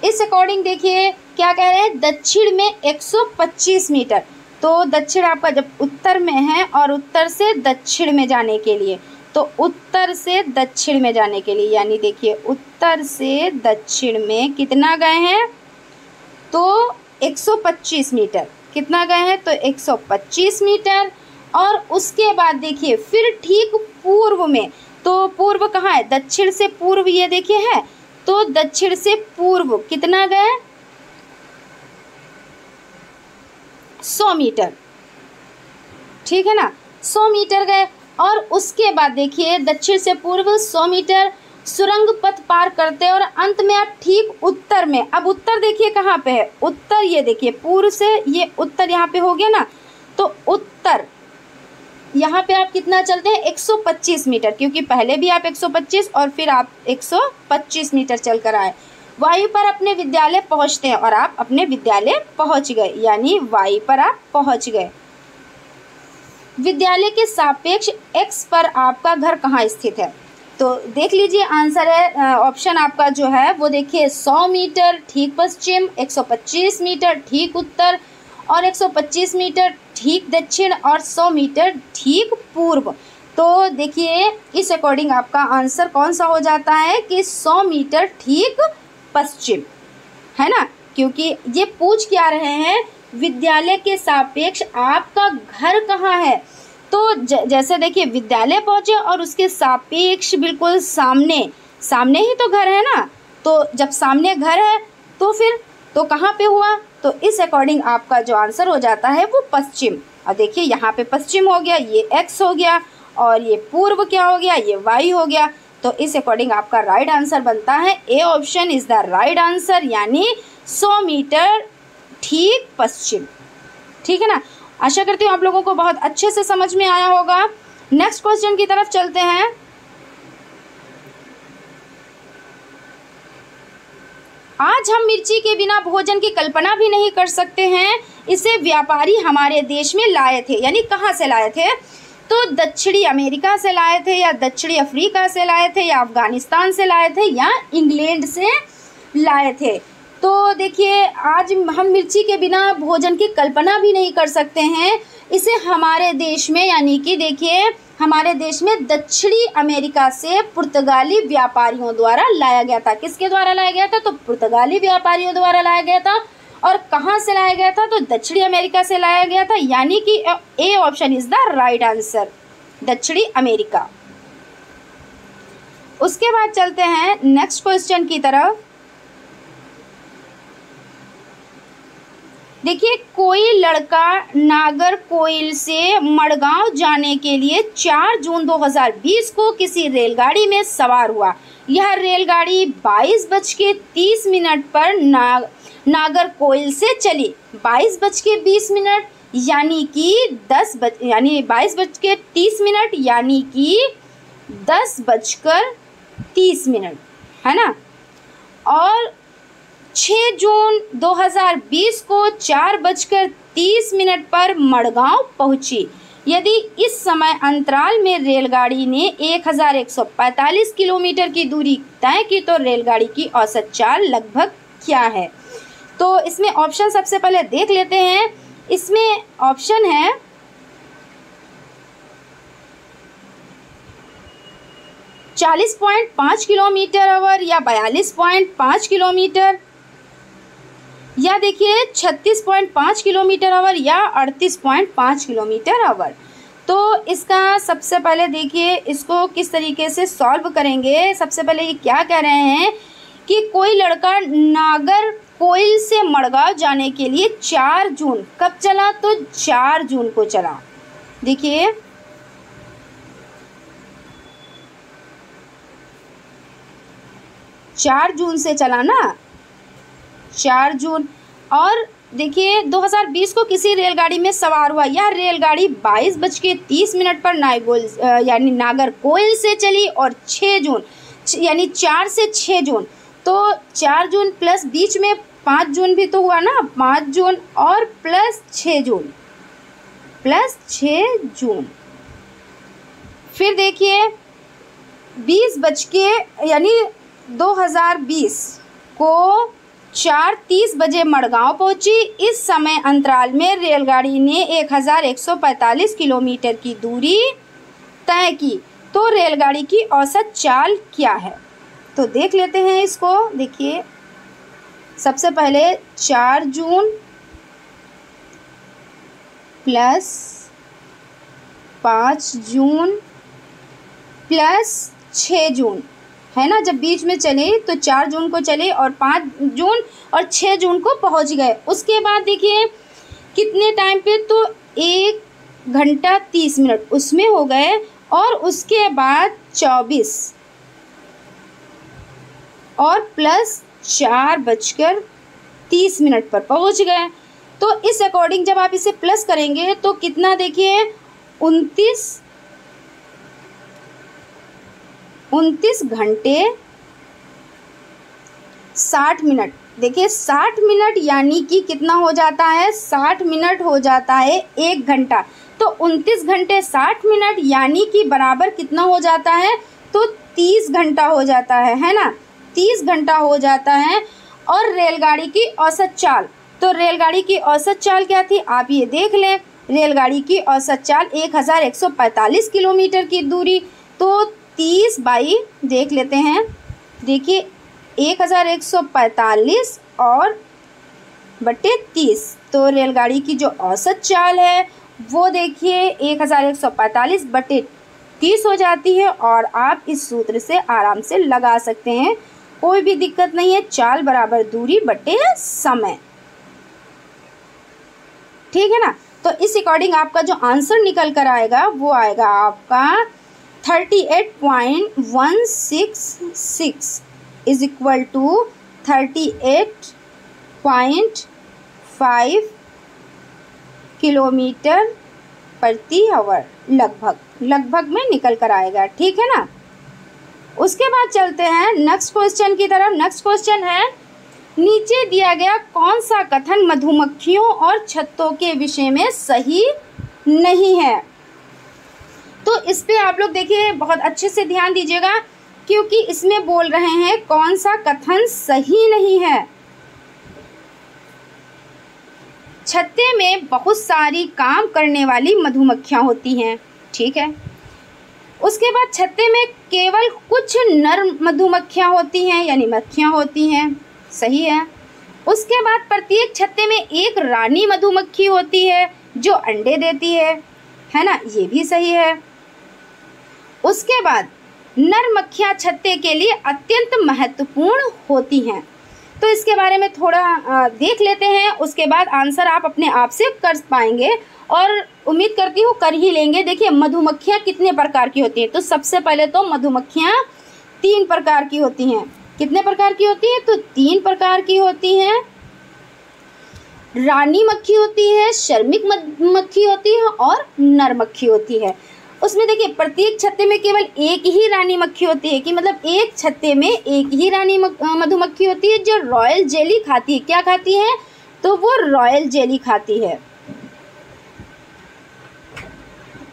इस अकॉर्डिंग देखिए क्या कह रहे हैं, दक्षिण में 125 मीटर। तो दक्षिण आपका जब उत्तर में है और उत्तर से दक्षिण में जाने के लिए तो उत्तर से दक्षिण में जाने के लिए, यानी देखिए उत्तर से दक्षिण में कितना गए हैं, तो 125 मीटर। कितना गए हैं, तो 125 मीटर। और उसके बाद देखिए फिर ठीक पूर्व में, तो पूर्व कहाँ है, दक्षिण से पूर्व ये देखिए है, तो दक्षिण से पूर्व कितना गए, 100 मीटर। ठीक है ना, 100 मीटर गए। और उसके बाद देखिए दक्षिण से पूर्व 100 मीटर सुरंग पथ पार करते और अंत में आप ठीक उत्तर में, अब उत्तर देखिए कहाँ पे है, उत्तर ये देखिए पूर्व से ये उत्तर यहाँ पे हो गया ना, तो उत्तर यहाँ पे आप कितना चलते हैं, 125 मीटर, क्योंकि पहले भी आप 125 और फिर आप 125 मीटर चल कर आए। वायु पर अपने विद्यालय पहुँचते हैं और आप अपने विद्यालय पहुँच गए, यानी वायु पर आप पहुँच गए। विद्यालय के सापेक्ष x पर आपका घर कहाँ स्थित है, तो देख लीजिए आंसर है, ऑप्शन आपका जो है वो देखिए 100 मीटर ठीक पश्चिम, 125 मीटर ठीक उत्तर और 125 मीटर ठीक दक्षिण और 100 मीटर ठीक पूर्व। तो देखिए इस अकॉर्डिंग आपका आंसर कौन सा हो जाता है कि 100 मीटर ठीक पश्चिम, है ना, क्योंकि ये पूछ क्या रहे हैं, विद्यालय के सापेक्ष आपका घर कहाँ है। तो जैसे देखिए विद्यालय पहुँचे और उसके सापेक्ष बिल्कुल सामने, सामने ही तो घर है ना, तो जब सामने घर है तो फिर तो कहाँ पे हुआ, तो इस अकॉर्डिंग आपका जो आंसर हो जाता है वो पश्चिम। और देखिए यहाँ पे पश्चिम हो गया, ये x हो गया और ये पूर्व क्या हो गया, ये y हो गया। तो इस अकॉर्डिंग आपका राइट आंसर बनता है A option is the right answer, यानी 100 मीटर ठीक पश्चिम। ठीक है ना, आशा करती हूँ आप लोगों को बहुत अच्छे से समझ में आया होगा। नेक्स्ट क्वेश्चन की तरफ चलते हैं। आज हम मिर्ची के बिना भोजन की कल्पना भी नहीं कर सकते हैं, इसे व्यापारी हमारे देश में लाए थे, यानी कहाँ से लाए थे, तो दक्षिणी अमेरिका से लाए थे या दक्षिणी अफ्रीका से लाए थे या अफगानिस्तान से लाए थे या इंग्लैंड से लाए थे। तो देखिए आज हम मिर्ची के बिना भोजन की कल्पना भी नहीं कर सकते हैं, इसे हमारे देश में, यानी कि देखिए हमारे देश में दक्षिणी अमेरिका से पुर्तगाली व्यापारियों द्वारा लाया गया था। किसके द्वारा लाया गया था, तो पुर्तगाली व्यापारियों द्वारा लाया गया था। और कहाँ से लाया गया था, तो दक्षिणी अमेरिका से लाया गया था, यानी कि A option is the right answer, दक्षिणी अमेरिका। उसके बाद चलते हैं नेक्स्ट क्वेश्चन की तरफ। देखिए कोई लड़का नागरकोइल से मड़गांव जाने के लिए 4 जून 2020 को किसी रेलगाड़ी में सवार हुआ। यह रेलगाड़ी 22:30 पर नागरकोइल से चली। 22:20 यानी कि 22:30 यानी कि 10:30, है ना। और 6 जून 2020 को 4:30 पर मड़गांव पहुंची। यदि इस समय अंतराल में रेलगाड़ी ने 1145 किलोमीटर की दूरी तय की तो रेलगाड़ी की औसत चाल लगभग क्या है। तो इसमें ऑप्शन सबसे पहले देख लेते हैं। इसमें ऑप्शन है 40.5 किलोमीटर आवर या 42.5 किलोमीटर, या देखिए 36.5 किलोमीटर आवर या 38.5 किलोमीटर आवर। तो इसका सबसे पहले देखिए इसको किस तरीके से सॉल्व करेंगे। सबसे पहले ये क्या कह रहे हैं कि कोई लड़का नागरकोइल से मड़गांव जाने के लिए 4 जून कब चला, तो 4 जून को चला। देखिए 4 जून से चला ना, 4 जून। और देखिए 2020 को किसी रेलगाड़ी में सवार हुआ। यह रेलगाड़ी 22:30 पर यानी नागरकोइल से चली और 6 जून यानी 4 से 6 जून, तो 4 जून प्लस बीच में 5 जून भी तो हुआ ना, 5 जून और प्लस 6 जून। फिर देखिए 2020 को 4:30 बजे मड़गांव पहुंची। इस समय अंतराल में रेलगाड़ी ने 1145 किलोमीटर की दूरी तय की। तो रेलगाड़ी की औसत चाल क्या है? तो देख लेते हैं इसको। देखिए, सबसे पहले 4 जून प्लस 5 जून प्लस 6 जून, है ना। जब बीच में चले तो 4 जून को चले और 5 जून और 6 जून को पहुंच गए। उसके बाद देखिए कितने टाइम पे, तो 1 घंटा 30 मिनट उसमें हो गए, और उसके बाद 24 और प्लस 4:30 पर पहुंच गए। तो इस अकॉर्डिंग जब आप इसे प्लस करेंगे तो कितना, देखिए 29 घंटे 60 मिनट। देखिए 60 मिनट यानी कि कितना हो जाता है, 60 मिनट हो जाता है 1 घंटा। तो 29 घंटे 60 मिनट यानी कि बराबर कितना हो जाता है, तो 30 घंटा हो जाता है ना, 30 घंटा हो जाता है। और रेलगाड़ी की औसत चाल, तो रेलगाड़ी की औसत चाल क्या थी, आप ये देख लें। रेलगाड़ी की औसत चाल 1145 किलोमीटर की दूरी, तो 30 बाई देख लेते हैं। देखिए 1145 और बटे 30, तो रेलगाड़ी की जो औसत चाल है वो देखिए 1145 बटे 30 हो जाती है। और आप इस सूत्र से आराम से लगा सकते हैं, कोई भी दिक्कत नहीं है। चाल बराबर दूरी बटे समय, ठीक है ना। तो इस अकॉर्डिंग आपका जो आंसर निकल कर आएगा वो आएगा आपका 38.166 इज इक्वल टू 38.5 किलोमीटर प्रति आवर, लगभग में निकल कर आएगा, ठीक है ना। उसके बाद चलते हैं नेक्स्ट क्वेश्चन की तरफ। नेक्स्ट क्वेश्चन है, नीचे दिया गया कौन सा कथन मधुमक्खियों और छत्तों के विषय में सही नहीं है? तो इस पे आप लोग देखिए बहुत अच्छे से ध्यान दीजिएगा, क्योंकि इसमें बोल रहे हैं कौन सा कथन सही नहीं है। छत्ते में बहुत सारी काम करने वाली मधुमक्खियां होती हैं, ठीक है। उसके बाद छत्ते में केवल कुछ नर मधुमक्खियां होती हैं, यानी मक्खियां होती हैं, सही है। उसके बाद प्रत्येक छत्ते में एक रानी मधुमक्खी होती है जो अंडे देती है ना, ये भी सही है। उसके बाद नर मक्खियां छत्ते के लिए अत्यंत महत्वपूर्ण होती हैं। तो इसके बारे में थोड़ा देख लेते हैं, उसके बाद आंसर आप अपने आप से कर पाएंगे और उम्मीद करती हूँ कर ही लेंगे। देखिए मधुमक्खियाँ कितने प्रकार की होती हैं, तो सबसे पहले तो मधुमक्खियाँ 3 प्रकार की होती हैं। कितने प्रकार की होती हैं, तो 3 प्रकार की होती हैं। रानी मक्खी होती है, श्रमिक मक्खी होती है और नर मक्खी होती है। उसमें देखिए प्रत्येक छत्ते में केवल एक ही रानी मक्खी होती है, कि मतलब एक छत्ते में एक ही रानी मधुमक्खी होती है जो रॉयल जेली खाती है। क्या खाती है, तो वो रॉयल जेली खाती है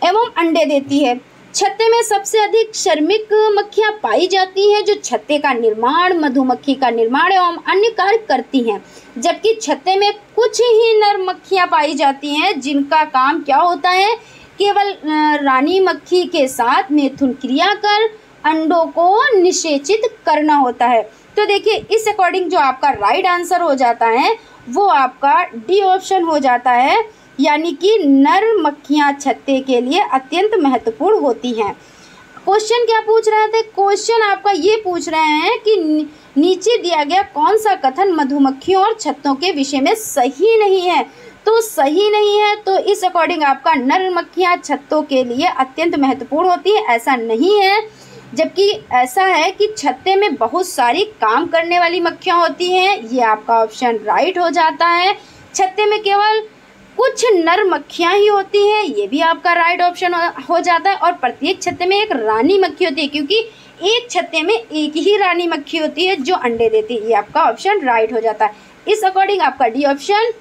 एवं अंडे देती है। छत्ते में सबसे अधिक श्रमिक मक्खियां पाई जाती हैं जो छत्ते का निर्माण, मधुमक्खी का निर्माण एवं अन्य कार्य करती हैं, जबकि छत्ते में कुछ ही नर मक्खियां पाई जाती हैं जिनका काम क्या होता है, केवल रानी मक्खी के साथ मैथुन क्रिया कर अंडों को निषेचित करना होता है। तो देखिए इस अकॉर्डिंग जो आपका राइट आंसर हो जाता है वो आपका डी ऑप्शन हो जाता है, यानी कि नर मक्खियां छत्ते के लिए अत्यंत महत्वपूर्ण होती हैं। क्वेश्चन क्या पूछ रहे थे, क्वेश्चन आपका ये पूछ रहे हैं कि नीचे दिया गया कौन सा कथन मधुमक्खियों और छत्तों के विषय में सही नहीं है। तो सही नहीं है, तो इस अकॉर्डिंग आपका नर मक्खियां छत्तों के लिए अत्यंत महत्वपूर्ण होती है, ऐसा नहीं है। जबकि ऐसा है कि छत्ते में बहुत सारी काम करने वाली मक्खियां होती हैं, ये आपका ऑप्शन राइट हो जाता है। छत्ते में केवल कुछ नर मक्खियां ही होती हैं, ये भी आपका राइट ऑप्शन हो जाता है। और प्रत्येक छत्ते में एक रानी मक्खी होती है, क्योंकि एक छत्ते में एक ही रानी मक्खी होती है जो अंडे देती है, ये आपका ऑप्शन राइट हो जाता है। इस अकॉर्डिंग आपका डी ऑप्शन,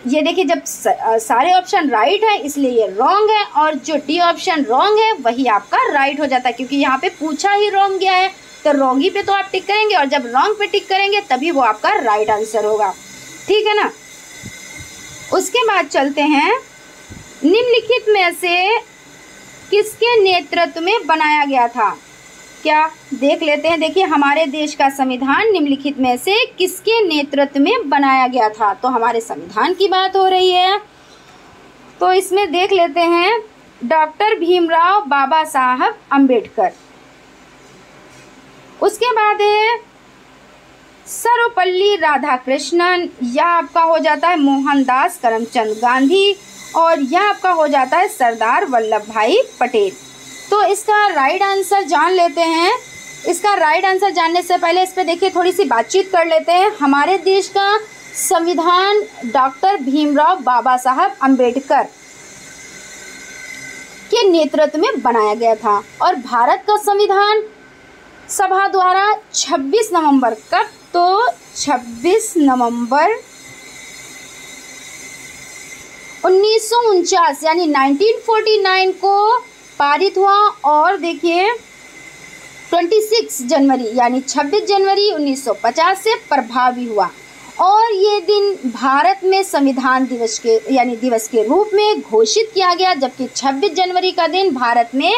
ये देखिए जब सारे ऑप्शन राइट है इसलिए ये रॉन्ग है, और जो डी ऑप्शन रॉन्ग है वही आपका राइट हो जाता है, क्योंकि यहाँ पे पूछा ही रॉन्ग गया है, तो रॉन्ग ही पे तो आप टिक करेंगे, और जब रॉन्ग पे टिक करेंगे तभी वो आपका राइट आंसर होगा, ठीक है ना। उसके बाद चलते हैं, निम्नलिखित में से किसके नेतृत्व में बनाया गया था? क्या देख लेते हैं। देखिए, हमारे देश का संविधान निम्नलिखित में से किसके नेतृत्व में बनाया गया था? तो हमारे संविधान की बात हो रही है, तो इसमें देख लेते हैं डॉक्टर भीमराव बाबा साहब अम्बेडकर। उसके बाद है सर्वपल्ली राधाकृष्णन, यह आपका हो जाता है मोहनदास करमचंद गांधी, और यह आपका हो जाता है सरदार वल्लभ भाई पटेल। तो इसका राइट आंसर जान लेते हैं। इसका राइट आंसर जानने से पहले इस पर देखिए थोड़ी सी बातचीत कर लेते हैं। हमारे देश का संविधान डॉक्टर भीमराव बाबा साहब अम्बेडकर के नेतृत्व में बनाया गया था, और भारत का संविधान सभा द्वारा 26 नवंबर कब? तो 26 नवंबर 1949 यानी 1949 को पारित हुआ, और देखिए 26 जनवरी यानी 26 जनवरी 1950 से प्रभावी हुआ, और ये दिन भारत में संविधान दिवस के रूप में घोषित किया गया, जबकि 26 जनवरी का दिन भारत में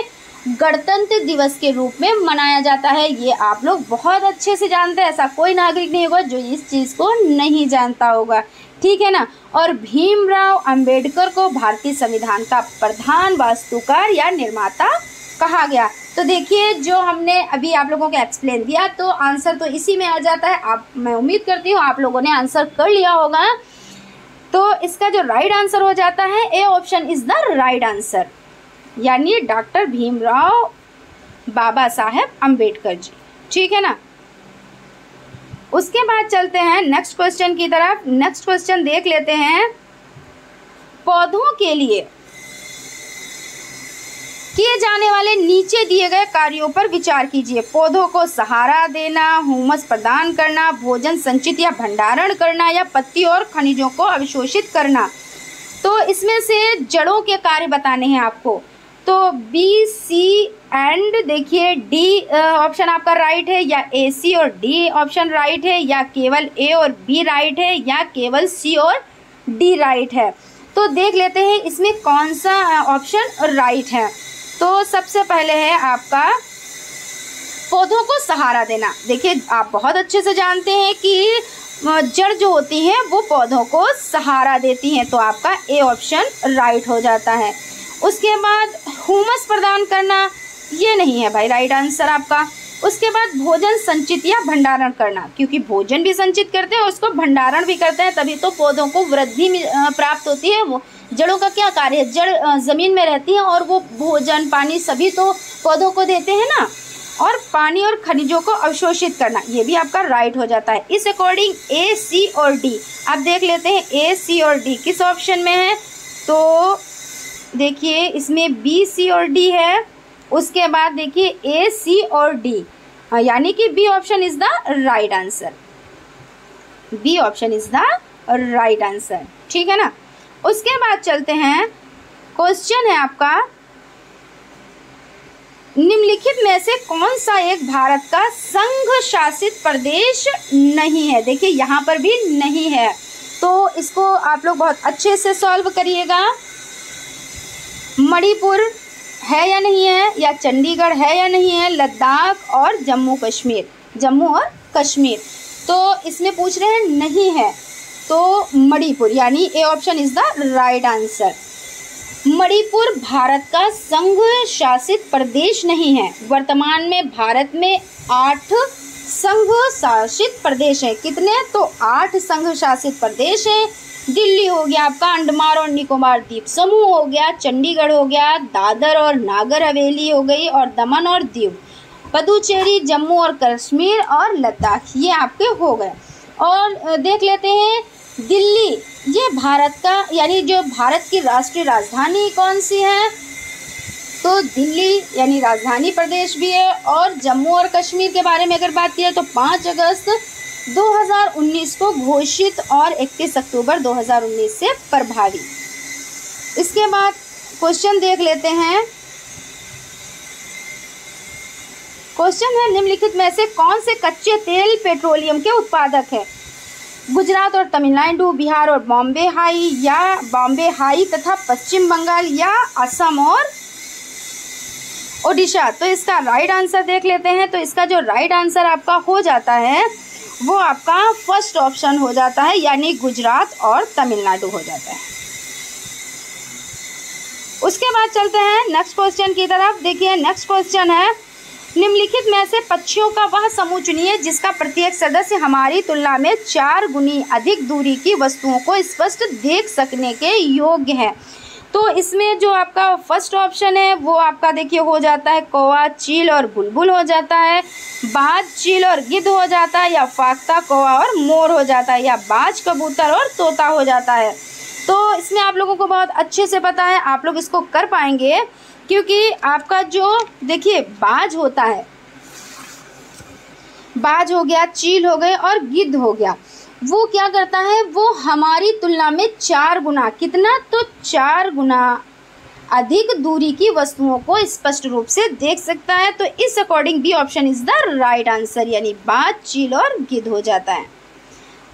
गणतंत्र दिवस के रूप में मनाया जाता है। ये आप लोग बहुत अच्छे से जानते हैं, ऐसा कोई नागरिक नहीं होगा जो इस चीज़ को नहीं जानता होगा, ठीक है ना। और भीमराव अंबेडकर को भारतीय संविधान का प्रधान वास्तुकार या निर्माता कहा गया। तो देखिए, जो हमने अभी आप लोगों को एक्सप्लेन दिया, तो आंसर तो इसी में आ जाता है। मैं उम्मीद करती हूँ आप लोगों ने आंसर कर लिया होगा। तो इसका जो राइट आंसर हो जाता है A option is the right answer, यानी डॉक्टर भीमराव बाबा साहेब अम्बेडकर जी, ठीक है ना। उसके बाद चलते हैं नेक्स्ट क्वेश्चन की तरफ। नेक्स्ट क्वेश्चन देख लेते हैं। पौधों के लिए किए जाने वाले नीचे दिए गए कार्यों पर विचार कीजिए। पौधों को सहारा देना, हुमस प्रदान करना, भोजन संचित या भंडारण करना, या पत्ती और खनिजों को अवशोषित करना। तो इसमें से जड़ों के कार्य बताने हैं आपको। तो बी, सी एंड देखिए डी ऑप्शन आपका राइट है, या ए, सी और डी ऑप्शन राइट है, या केवल ए और बी राइट है, या केवल सी और डी राइट है। तो देख लेते हैं इसमें कौन सा ऑप्शन राइट है। तो सबसे पहले है आपका पौधों को सहारा देना। देखिए, आप बहुत अच्छे से जानते हैं कि जड़ जो होती हैं वो पौधों को सहारा देती हैं, तो आपका ए ऑप्शन राइट हो जाता है। उसके बाद हुमस प्रदान करना, ये नहीं है भाई राइट आंसर आपका। उसके बाद भोजन संचित या भंडारण करना, क्योंकि भोजन भी संचित करते हैं और उसको भंडारण भी करते हैं, तभी तो पौधों को वृद्धि प्राप्त होती है। वो जड़ों का क्या कार्य है? जड़ ज़मीन में रहती है और वो भोजन पानी सभी तो पौधों को देते हैं ना। और पानी और खनिजों को अवशोषित करना, ये भी आपका राइट हो जाता है। इस अकॉर्डिंग ए, सी और डी आप देख लेते हैं ए, सी और डी किस ऑप्शन में है। तो देखिए इसमें बी, सी और डी है। उसके बाद देखिए ए, सी और डी, यानी कि B option is the right answer. B option is the right answer, ठीक है ना। उसके बाद चलते हैं, क्वेश्चन है आपका निम्नलिखित में से कौन सा एक भारत का संघ शासित प्रदेश नहीं है। देखिए यहाँ पर भी नहीं है, तो इसको आप लोग बहुत अच्छे से सॉल्व करिएगा। मणिपुर है या नहीं है, या चंडीगढ़ है या नहीं है, लद्दाख और जम्मू और कश्मीर। तो इसमें पूछ रहे हैं नहीं है, तो मणिपुर यानी A option is the right answer. Manipur Bharat का संघ शासित प्रदेश नहीं है। वर्तमान में भारत में 8 संघ शासित प्रदेश हैं। कितने? तो 8 संघ शासित प्रदेश हैं। दिल्ली हो गया आपका, अंडमान और निकोबार द्वीप समूह हो गया, चंडीगढ़ हो गया, दादर और नागर हवेली हो गई, और दमन और दीव, पुदुचेरी, जम्मू और कश्मीर और लद्दाख, ये आपके हो गए। और देख लेते हैं दिल्ली, ये भारत का यानी जो भारत की राष्ट्रीय राजधानी कौन सी है, तो दिल्ली यानी राजधानी प्रदेश भी है। और जम्मू और कश्मीर के बारे में अगर बात की जाए तो 5 अगस्त 2019 को घोषित और 31 अक्टूबर 2019 से प्रभावी। इसके बाद क्वेश्चन देख लेते हैं। क्वेश्चन है निम्नलिखित में से कौन से कच्चे तेल पेट्रोलियम के उत्पादक है। गुजरात और तमिलनाडु, बिहार और बॉम्बे हाई तथा पश्चिम बंगाल, या असम और ओडिशा। तो इसका राइट आंसर देख लेते हैं। तो इसका जो राइट आंसर आपका हो जाता है वो आपका फर्स्ट ऑप्शन हो जाता है, यानी गुजरात और तमिलनाडु हो जाता है। उसके बाद चलते हैं नेक्स्ट क्वेश्चन की तरफ। देखिए नेक्स्ट क्वेश्चन है, निम्नलिखित में से पक्षियों का वह समूह चुनिए जिसका प्रत्येक सदस्य हमारी तुलना में 4 गुनी अधिक दूरी की वस्तुओं को स्पष्ट देख सकने के योग्य है। तो इसमें जो आपका फर्स्ट ऑप्शन है वो आपका देखिए हो जाता है कौवा, चील और बुलबुल हो जाता है, बाज, चील और गिद्ध हो जाता है, या फाख्ता, कौवा और मोर हो जाता है, या बाज, कबूतर और तोता हो जाता है। तो इसमें आप लोगों को बहुत अच्छे से पता है, आप लोग इसको कर पाएंगे, क्योंकि आपका जो देखिए बाज होता है, बाज हो गया, चील हो गए और गिद्ध हो गया, वो क्या करता है, वो हमारी तुलना में 4 गुना, कितना, तो 4 गुना अधिक दूरी की वस्तुओं को स्पष्ट रूप से देख सकता है। तो इस according B option is the right answer, यानी बाज, चील और गिद्ध हो जाता है।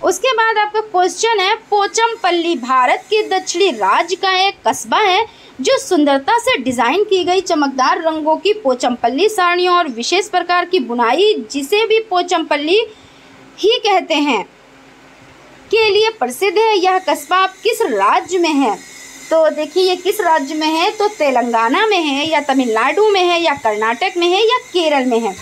उसके बाद आपका क्वेश्चन है, पोचमपल्ली भारत के दक्षिणी राज्य का एक कस्बा है जो सुंदरता से डिजाइन की गई चमकदार रंगों की पोचमपल्ली साड़ियों और विशेष प्रकार की बुनाई, जिसे भी पोचमपल्ली ही कहते हैं, के लिए प्रसिद्ध है। यह कस्बा किस राज्य में है? तो देखिए ये किस राज्य में है, तो तेलंगाना में है, या तमिलनाडु में है, या कर्नाटक में है, या केरल में है।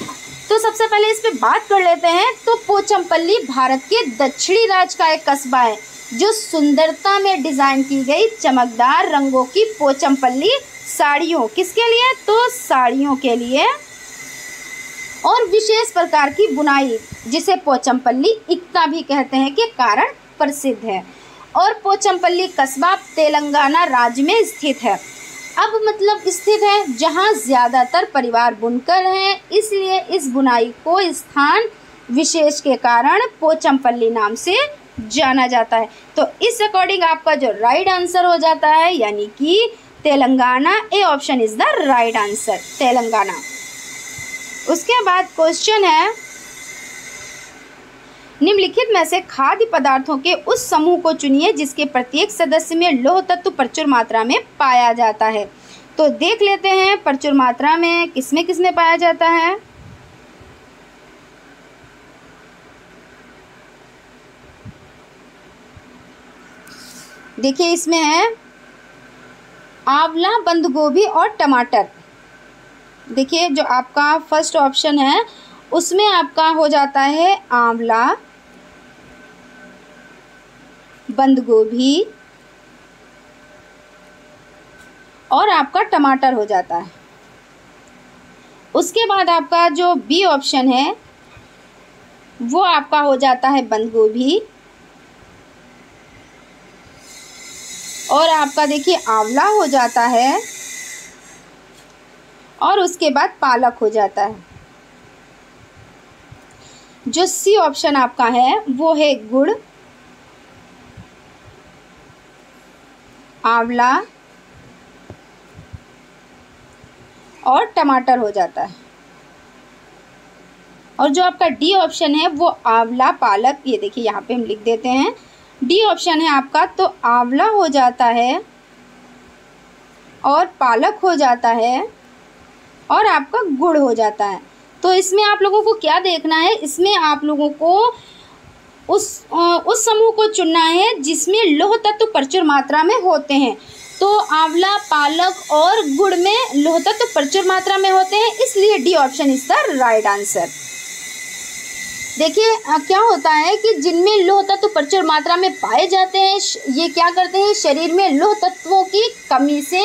तो सबसे पहले इस पे बात कर लेते हैं। तो पोचमपल्ली भारत के दक्षिणी राज्य का एक कस्बा है जो सुंदरता में डिजाइन की गई चमकदार रंगों की पोचमपल्ली साड़ियों, किसके लिए, तो साड़ियों के लिए, और विशेष प्रकार की बुनाई, जिसे पोचमपल्ली इक्ता भी कहते हैं, के कारण प्रसिद्ध है। और पोचमपल्ली कस्बा तेलंगाना राज्य में स्थित है। अब मतलब स्थित है जहां ज़्यादातर परिवार बुनकर हैं, इसलिए इस बुनाई को स्थान विशेष के कारण पोचमपल्ली नाम से जाना जाता है। तो इस अकॉर्डिंग आपका जो राइट आंसर हो जाता है, यानी कि Telangana, A option is the right answer, Telangana. उसके बाद क्वेश्चन है, निम्नलिखित में से खाद्य पदार्थों के उस समूह को चुनिए जिसके प्रत्येक सदस्य में लौह तत्व प्रचुर मात्रा में पाया जाता है। तो देख लेते हैं प्रचुर मात्रा में किसमें पाया जाता है। देखिए इसमें है आंवला, बंद गोभी और टमाटर। देखिए जो आपका फर्स्ट ऑप्शन है उसमें आपका हो जाता है आंवला, बंद गोभी और आपका टमाटर हो जाता है। उसके बाद आपका जो बी ऑप्शन है वो आपका हो जाता है बंद गोभी, और आपका देखिए आंवला हो जाता है, और उसके बाद पालक हो जाता है। जो सी ऑप्शन आपका है वो है गुड़, आंवला और टमाटर हो जाता है। और जो आपका डी ऑप्शन है वो आंवला, पालक, ये देखिए यहाँ पे हम लिख देते हैं, डी ऑप्शन है आपका, तो आंवला हो जाता है और पालक हो जाता है और आपका गुड़ हो जाता है। तो इसमें आप लोगों को क्या देखना है, इसमें आप लोगों को उस समूह को चुनना है जिसमें लौह तत्व प्रचुर मात्रा में होते हैं। तो आंवला, पालक और गुड़ में लौह तत्व प्रचुर मात्रा में होते हैं, इसलिए D option is the right answer. देखिए क्या होता है कि जिनमें लौह तत्व प्रचुर मात्रा में पाए जाते हैं, ये क्या करते हैं, शरीर में लौह तत्वों की कमी से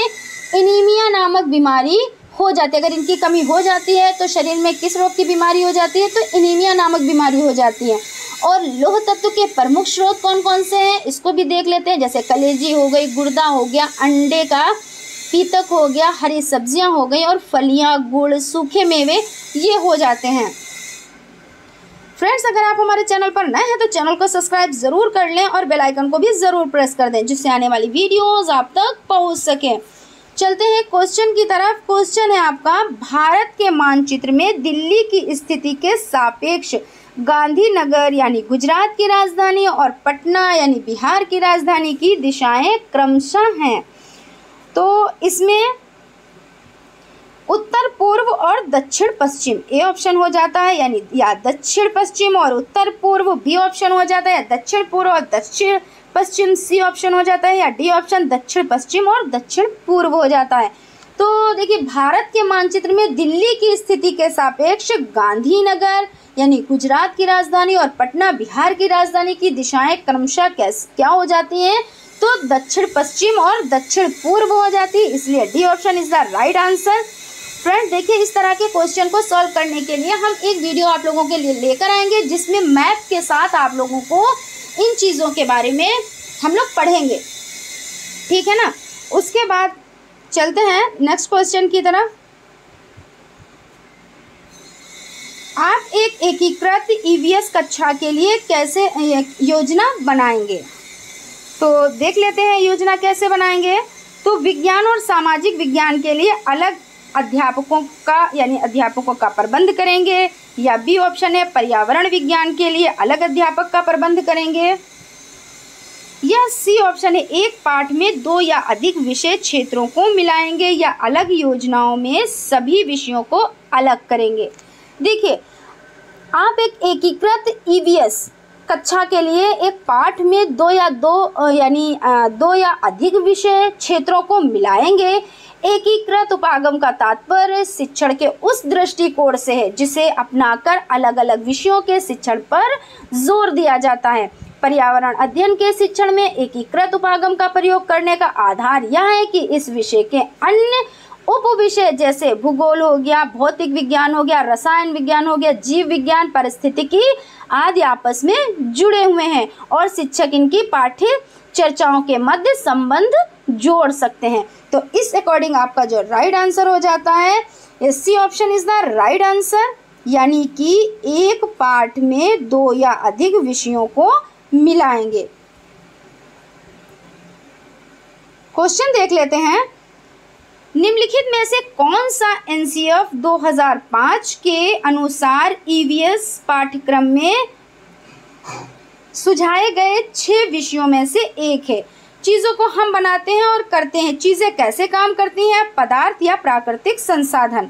एनीमिया नामक बीमारी हो जाती है। अगर इनकी कमी हो जाती है तो शरीर में किस रोग की बीमारी हो जाती है, तो एनीमिया नामक बीमारी हो जाती है। और लौह तत्व के प्रमुख स्रोत कौन कौन से हैं इसको भी देख लेते हैं। जैसे कलेजी हो गई, गुर्दा हो गया, अंडे का पीतक हो गया, हरी सब्जियां हो गई, और फलियां, गुड़, सूखे मेवे, ये हो जाते हैं। फ्रेंड्स अगर आप हमारे चैनल पर नए हैं तो चैनल को सब्सक्राइब ज़रूर कर लें और बेल आइकन को भी ज़रूर प्रेस कर दें, जिससे आने वाली वीडियोज़ आप तक पहुँच सकें। चलते हैं क्वेश्चन की तरफ। क्वेश्चन है आपका, भारत के मानचित्र में दिल्ली की स्थिति के सापेक्ष गांधीनगर यानी गुजरात की राजधानी और पटना यानी बिहार की राजधानी की दिशाएं क्रमशः हैं। तो इसमें उत्तर पूर्व और दक्षिण पश्चिम ए ऑप्शन हो जाता है, यानी या दक्षिण पश्चिम और उत्तर पूर्व बी ऑप्शन हो जाता है, या दक्षिण पूर्व और दक्षिण पश्चिम सी ऑप्शन हो जाता है, या डी ऑप्शन दक्षिण पश्चिम और दक्षिण पूर्व हो जाता है। तो देखिए, भारत के मानचित्र में दिल्ली की स्थिति के सापेक्ष गांधीनगर यानी गुजरात की राजधानी और पटना बिहार की राजधानी की दिशाएं क्रमशः क्या हो जाती हैं, तो दक्षिण पश्चिम और दक्षिण पूर्व हो जाती है, इसलिए D option is the right answer. Friends देखिए, इस तरह के क्वेश्चन को सॉल्व करने के लिए हम एक वीडियो आप लोगों के लिए लेकर आएंगे, जिसमें मैप के साथ आप लोगों को इन चीज़ों के बारे में हम लोग पढ़ेंगे, ठीक है ना। उसके बाद चलते हैं नेक्स्ट क्वेश्चन की तरफ। आप एक एकीकृत ईवीएस कक्षा के लिए कैसे योजना बनाएंगे, तो देख लेते हैं योजना कैसे बनाएंगे। तो विज्ञान और सामाजिक विज्ञान के लिए अलग अध्यापकों का प्रबंध करेंगे, या बी ऑप्शन है पर्यावरण विज्ञान के लिए अलग अध्यापक का प्रबंध करेंगे, या सी ऑप्शन है एक पाठ में 2 या अधिक विषय क्षेत्रों को मिलाएंगे, या अलग योजनाओं में सभी विषयों को अलग करेंगे। देखिए, आप एक एकीकृत ईवीएस कक्षा के लिए एक पाठ में 2 या अधिक विषय क्षेत्रों को मिलाएंगे। एकीकृत उपागम का तात्पर्य शिक्षण के उस दृष्टिकोण से है जिसे अपनाकर अलग अलग विषयों के शिक्षण पर जोर दिया जाता है। पर्यावरण अध्ययन के शिक्षण में एकीकृत उपागम का प्रयोग करने का आधार यह है कि इस विषय के अन्य उप विषय जैसे भूगोल हो गया, भौतिक विज्ञान हो गया, रसायन विज्ञान हो गया, जीव विज्ञान, पारिस्थितिकी आदि आपस में जुड़े हुए हैं और शिक्षक इनकी पाठ्य चर्चाओं के मध्य संबंध जोड़ सकते हैं। तो इस अकॉर्डिंग आपका जो राइट आंसर हो जाता है C option is the right answer, यानी कि एक पाठ में 2 या अधिक विषयों को मिलाएंगे। क्वेश्चन देख लेते हैं। निम्नलिखित में से कौन सा एनसीएफ 2005 के अनुसार ईवीएस पाठ्यक्रम में सुझाए गए 6 विषयों में से एक है? चीज़ों को हम बनाते हैं और करते हैं। चीज़ें कैसे काम करती हैं? पदार्थ या प्राकृतिक संसाधन।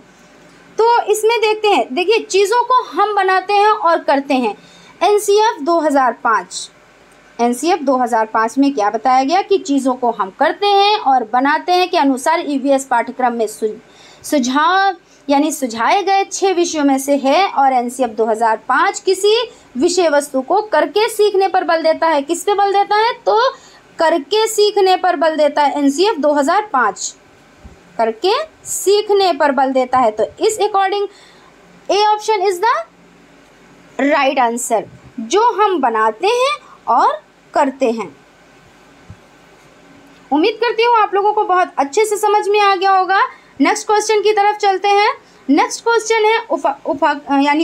तो इसमें देखते हैं। देखिए, चीज़ों को हम बनाते हैं और करते हैं। एनसीएफ 2005 में क्या बताया गया कि चीज़ों को हम करते हैं और बनाते हैं के अनुसार ईवीएस पाठ्यक्रम में सुझाए गए 6 विषयों में से है। और एनसीएफ 2005 किसी विषय वस्तु को करके सीखने पर बल देता है। किस पे बल देता है? तो करके सीखने पर बल देता है। एनसीएफ 2005 करके सीखने पर बल देता है। तो इस according A option is the right answer, जो हम बनाते हैं और करते हैं। उम्मीद करती हूँ आप लोगों को बहुत अच्छे से समझ में आ गया होगा। नेक्स्ट क्वेश्चन की तरफ चलते हैं। नेक्स्ट क्वेश्चन है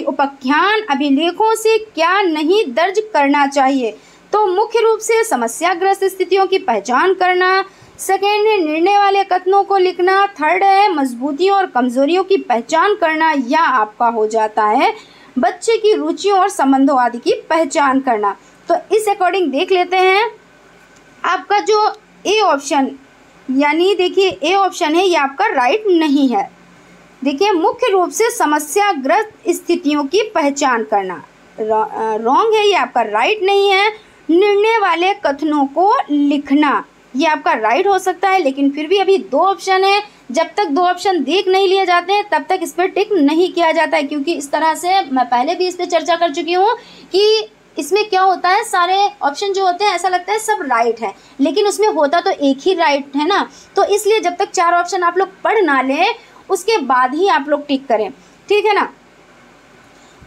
उपाख्यान अभिलेखों से क्या नहीं दर्ज करना चाहिए? तो मुख्य रूप से समस्याग्रस्त स्थितियों की पहचान करना, सेकेंड है निर्णय वाले कथनों को लिखना, थर्ड है मजबूतियों और कमजोरियों की पहचान करना, या आपका हो जाता है बच्चे की रुचियों और संबंधों आदि की पहचान करना। तो इस अकॉर्डिंग देख लेते हैं। आपका जो ए ऑप्शन देखिए ए ऑप्शन है, ये आपका राइट नहीं है। देखिए, मुख्य रूप से समस्याग्रस्त स्थितियों की पहचान करना रॉन्ग है, ये आपका राइट नहीं है। निर्णय वाले कथनों को लिखना, ये आपका राइट हो सकता है, लेकिन फिर भी अभी 2 ऑप्शन है। जब तक 2 ऑप्शन देख नहीं लिए जाते हैं तब तक इस पर टिक नहीं किया जाता है, क्योंकि इस तरह से मैं पहले भी इस पर चर्चा कर चुकी हूँ कि इसमें क्या होता है, सारे ऑप्शन जो होते हैं ऐसा लगता है सब राइट है, लेकिन उसमें होता तो एक ही राइट है ना। तो इसलिए जब तक 4 ऑप्शन आप लोग पढ़ ना लें उसके बाद ही आप लोग टिक करें, ठीक है ना।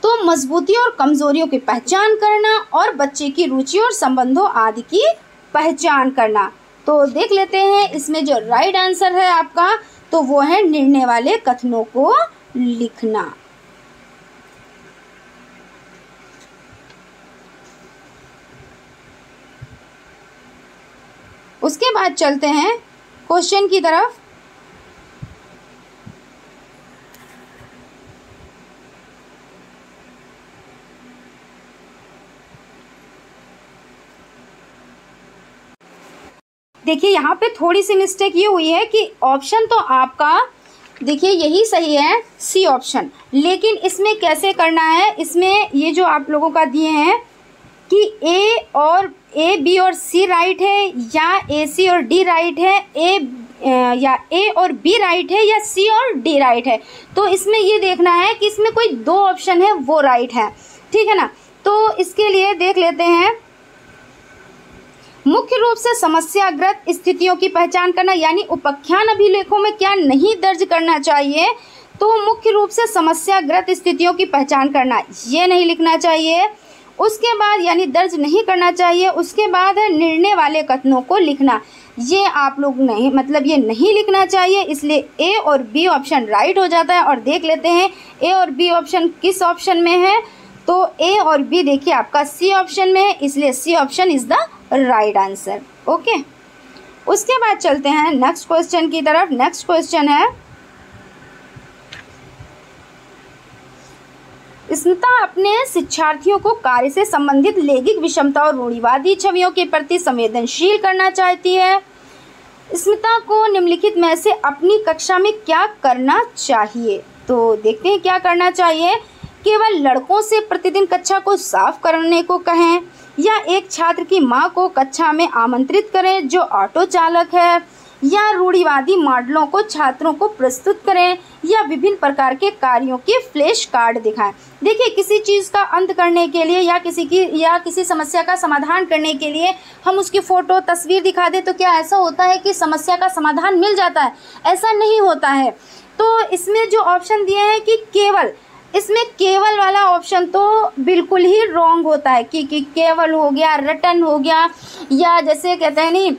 तो मजबूतियों और कमजोरियों की पहचान करना और बच्चे की रुचियों और संबंधों आदि की पहचान करना। तो देख लेते हैं इसमें जो राइट आंसर है आपका, तो वो है निर्णय वाले कथनों को लिखना। उसके बाद चलते हैं क्वेश्चन की तरफ। देखिए, यहाँ पे थोड़ी सी मिस्टेक ये हुई है कि ऑप्शन तो आपका देखिए यही सही है, सी ऑप्शन। लेकिन इसमें कैसे करना है, इसमें ये जो आप लोगों का दिए हैं कि ए बी और सी राइट है, या ए सी और डी राइट है, या ए और बी राइट है, या सी और डी राइट है। तो इसमें ये देखना है कि इसमें कोई 2 ऑप्शन है वो राइट है, ठीक है ना। तो इसके लिए देख लेते हैं, मुख्य रूप से समस्याग्रस्त स्थितियों की पहचान करना, यानी उपाख्यान अभिलेखों में क्या नहीं दर्ज करना चाहिए, तो मुख्य रूप से समस्याग्रस्त स्थितियों की पहचान करना, ये नहीं लिखना चाहिए। उसके बाद यानी दर्ज नहीं करना चाहिए। उसके बाद है निर्णय वाले कथनों को लिखना, ये आप लोग नहीं, मतलब ये नहीं लिखना चाहिए, इसलिए ए और बी ऑप्शन राइट हो जाता है। और देख लेते हैं ए और बी ऑप्शन किस ऑप्शन में है, तो ए और बी देखिए आपका सी ऑप्शन में है, इसलिए C option is the right answer. Okay, उसके बाद चलते हैं नेक्स्ट क्वेश्चन की तरफ। नेक्स्ट क्वेश्चन है, स्मिता अपने शिक्षार्थियों को कार्य से संबंधित लैंगिक विषमता और रूढ़िवादी छवियों के प्रति संवेदनशील करना चाहती है। स्मिता को निम्नलिखित में से अपनी कक्षा में क्या करना चाहिए, तो देखते हैं क्या करना चाहिए। केवल लड़कों से प्रतिदिन कक्षा को साफ करने को कहें, या एक छात्र की मां को कक्षा में आमंत्रित करें जो ऑटो चालक है, या रूढ़िवादी मॉडलों को छात्रों को प्रस्तुत करें, या विभिन्न प्रकार के कार्यों के फ्लैश कार्ड दिखाएं। देखिए किसी चीज़ का अंत करने के लिए या किसी समस्या का समाधान करने के लिए हम उसकी फ़ोटो तस्वीर दिखा दें तो क्या ऐसा होता है कि समस्या का समाधान मिल जाता है? ऐसा नहीं होता है। तो इसमें जो ऑप्शन दिए हैं कि केवल, इसमें केवल वाला ऑप्शन तो बिल्कुल ही रॉन्ग होता है कि केवल हो गया, रटन हो गया, या जैसे कहते हैं नहीं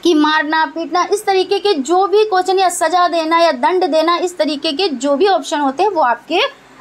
कि मारना पीटना, इस तरीके के जो भी क्वेश्चन, या सजा देना या दंड देना, इस तरीके के जो भी ऑप्शन होते हैं वो आपके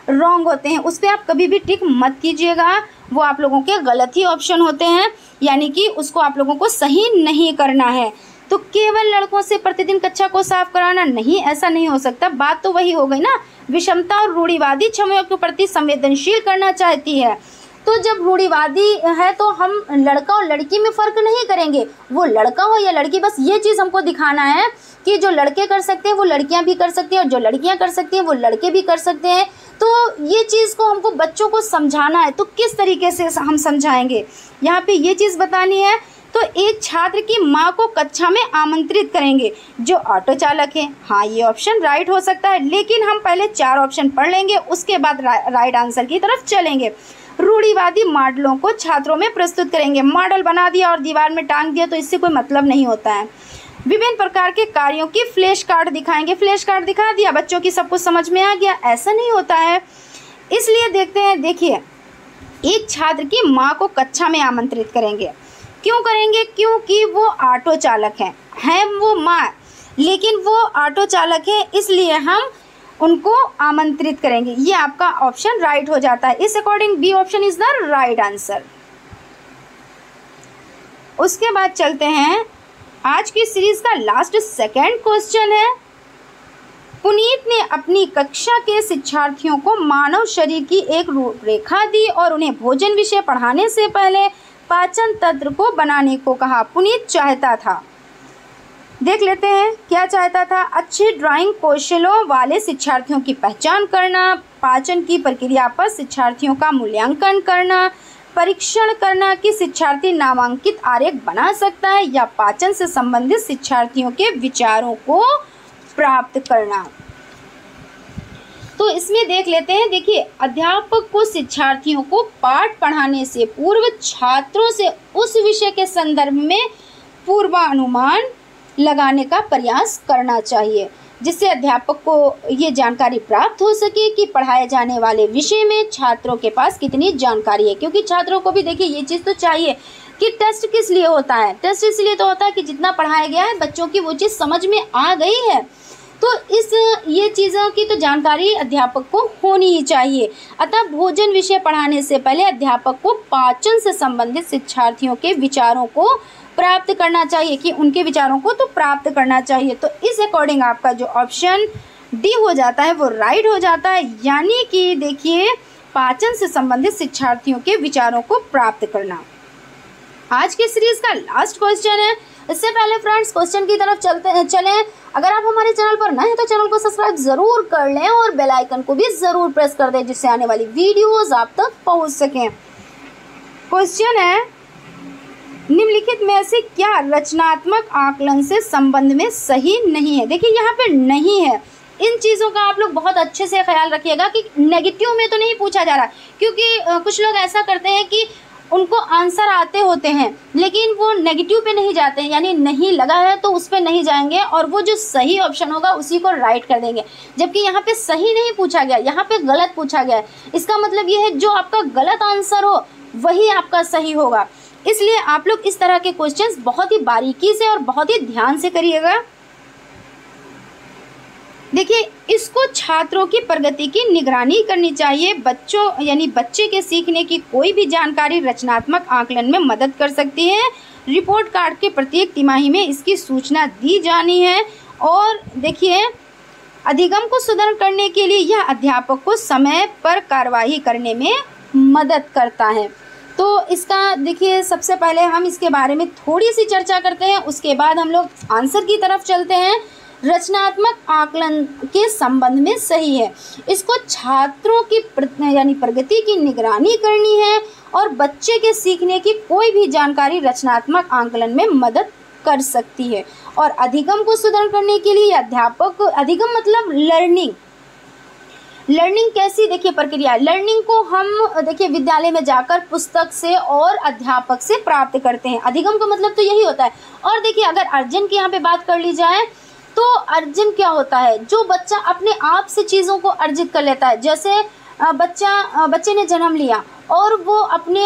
रॉन्ग होते हैं। उस पर आप कभी भी टिक मत कीजिएगा, वो आप लोगों के गलत ही ऑप्शन होते हैं, यानी कि उसको आप लोगों को सही नहीं करना है। तो केवल लड़कों से प्रतिदिन कक्षा को साफ कराना, नहीं, ऐसा नहीं हो सकता। बात तो वही हो गई ना, विषमता और रूढ़िवादी छवियों के प्रति संवेदनशील करना चाहती है। तो जब रूढ़िवादी है तो हम लड़का और लड़की में फ़र्क नहीं करेंगे, वो लड़का हो या लड़की, बस ये चीज़ हमको दिखाना है कि जो लड़के कर सकते हैं वो लड़कियां भी कर सकती हैं, और जो लड़कियां कर सकती हैं वो लड़के भी कर सकते हैं। तो ये चीज़ को हमको बच्चों को समझाना है, तो किस तरीके से हम समझाएंगे, यहाँ पे ये चीज़ बतानी है। तो एक छात्र की माँ को कक्षा में आमंत्रित करेंगे जो ऑटो चालक है, हाँ ये ऑप्शन राइट हो सकता है। लेकिन हम पहले 4 ऑप्शन पढ़ लेंगे, उसके बाद राइट आंसर की तरफ चलेंगे। रूढ़िवादी मॉडलों को छात्रों में प्रस्तुत करेंगे, मॉडल बना दिया और दीवार में टांग दिया तो इससे कोई मतलब नहीं होता है। विभिन्न प्रकार के कार्यों की फ्लैश कार्ड दिखाएंगे, फ्लैश कार्ड दिखा दिया, बच्चों की सब कुछ समझ में आ गया, ऐसा नहीं होता है। इसलिए देखते हैं, देखिए एक छात्र की माँ को कक्षा में आमंत्रित करेंगे, क्यों करेंगे? क्योंकि वो ऑटो चालक है वो माँ, लेकिन वो ऑटो चालक है, इसलिए हम उनको आमंत्रित करेंगे। ये आपका ऑप्शन राइट हो जाता है। इस according B option is the right answer. उसके बाद चलते हैं, आज की सीरीज का लास्ट सेकंड क्वेश्चन है। पुनीत ने अपनी कक्षा के शिक्षार्थियों को मानव शरीर की एक रूपरेखा दी और उन्हें भोजन विषय पढ़ाने से पहले पाचन तंत्र को बनाने को कहा। पुनीत चाहता था, देख लेते हैं क्या चाहता था। अच्छे ड्राइंग कौशलों वाले शिक्षार्थियों की पहचान करना, पाचन की प्रक्रिया पर शिक्षार्थियों का मूल्यांकन करना, परीक्षण करना कि शिक्षार्थी नामांकित आरेख बना सकता है, या पाचन से संबंधित शिक्षार्थियों के विचारों को प्राप्त करना। तो इसमें देख लेते हैं, देखिए अध्यापक को शिक्षार्थियों को पाठ पढ़ाने से पूर्व छात्रों से उस विषय के संदर्भ में पूर्वानुमान लगाने का प्रयास करना चाहिए, जिससे अध्यापक को ये जानकारी प्राप्त हो सके कि पढ़ाए जाने वाले विषय में छात्रों के पास कितनी जानकारी है। क्योंकि छात्रों को भी देखिए ये चीज़ तो चाहिए कि टेस्ट किस लिए होता है। टेस्ट इसलिए तो होता है कि जितना पढ़ाया गया है बच्चों की वो चीज़ समझ में आ गई है, तो ये चीज़ों की तो जानकारी अध्यापक को होनी ही चाहिए। अतः भोजन विषय पढ़ाने से पहले अध्यापक को पाचन से संबंधित शिक्षार्थियों के विचारों को प्राप्त करना चाहिए, कि उनके विचारों को तो प्राप्त करना चाहिए। तो इस अकॉर्डिंग आपका जो ऑप्शन डी हो जाता है वो राइट हो जाता है, यानी कि देखिए पाचन से संबंधित शिक्षार्थियों के विचारों को प्राप्त करना। आज के सीरीज का लास्ट क्वेश्चन है, इससे पहले फ्रेंड्स क्वेश्चन की तरफ चलें। अगर आप हमारे चैनल पर नए हैं तो चैनल को सब्सक्राइब ज़रूर कर लें और बेल आइकन को भी ज़रूर प्रेस कर दें, जिससे आने वाली वीडियोज़ आप तक पहुँच सकें। क्वेश्चन है, निम्नलिखित में से क्या रचनात्मक आकलन से संबंध में सही नहीं है। देखिए यहाँ पे नहीं है, इन चीज़ों का आप लोग बहुत अच्छे से ख्याल रखिएगा कि नेगेटिव में तो नहीं पूछा जा रहा, क्योंकि कुछ लोग ऐसा करते हैं कि उनको आंसर आते होते हैं लेकिन वो नेगेटिव पे नहीं जाते हैं, यानी नहीं लगा है तो उस पर नहीं जाएंगे और वो जो सही ऑप्शन होगा उसी को राइट कर देंगे। जबकि यहाँ पे सही नहीं पूछा गया, यहाँ पे गलत पूछा गया है। इसका मतलब ये है जो आपका गलत आंसर हो वही आपका सही होगा। इसलिए आप लोग इस तरह के क्वेश्चंस बहुत ही बारीकी से और बहुत ही ध्यान से करिएगा। देखिए, इसको छात्रों की प्रगति की निगरानी करनी चाहिए। बच्चों यानी बच्चे के सीखने की कोई भी जानकारी रचनात्मक आकलन में मदद कर सकती है। रिपोर्ट कार्ड के प्रत्येक तिमाही में इसकी सूचना दी जानी है। और देखिए, अधिगम को सुदृढ़ करने के लिए यह अध्यापक को समय पर कार्रवाई करने में मदद करता है। तो इसका देखिए, सबसे पहले हम इसके बारे में थोड़ी सी चर्चा करते हैं, उसके बाद हम लोग आंसर की तरफ चलते हैं। रचनात्मक आकलन के संबंध में सही है, इसको छात्रों की यानी प्रगति की निगरानी करनी है और बच्चे के सीखने की कोई भी जानकारी रचनात्मक आकलन में मदद कर सकती है। और अधिगम को सुदृढ़ करने के लिए अध्यापक, अधिगम मतलब लर्निंग कैसी देखिए प्रक्रिया, लर्निंग को हम देखिए विद्यालय में जाकर पुस्तक से और अध्यापक से प्राप्त करते हैं। अधिगम का मतलब तो यही होता है। और देखिए, अगर अर्जन की यहाँ पे बात कर ली जाए तो अर्जन क्या होता है, जो बच्चा अपने आप से चीज़ों को अर्जित कर लेता है। जैसे बच्चे ने जन्म लिया और वो अपने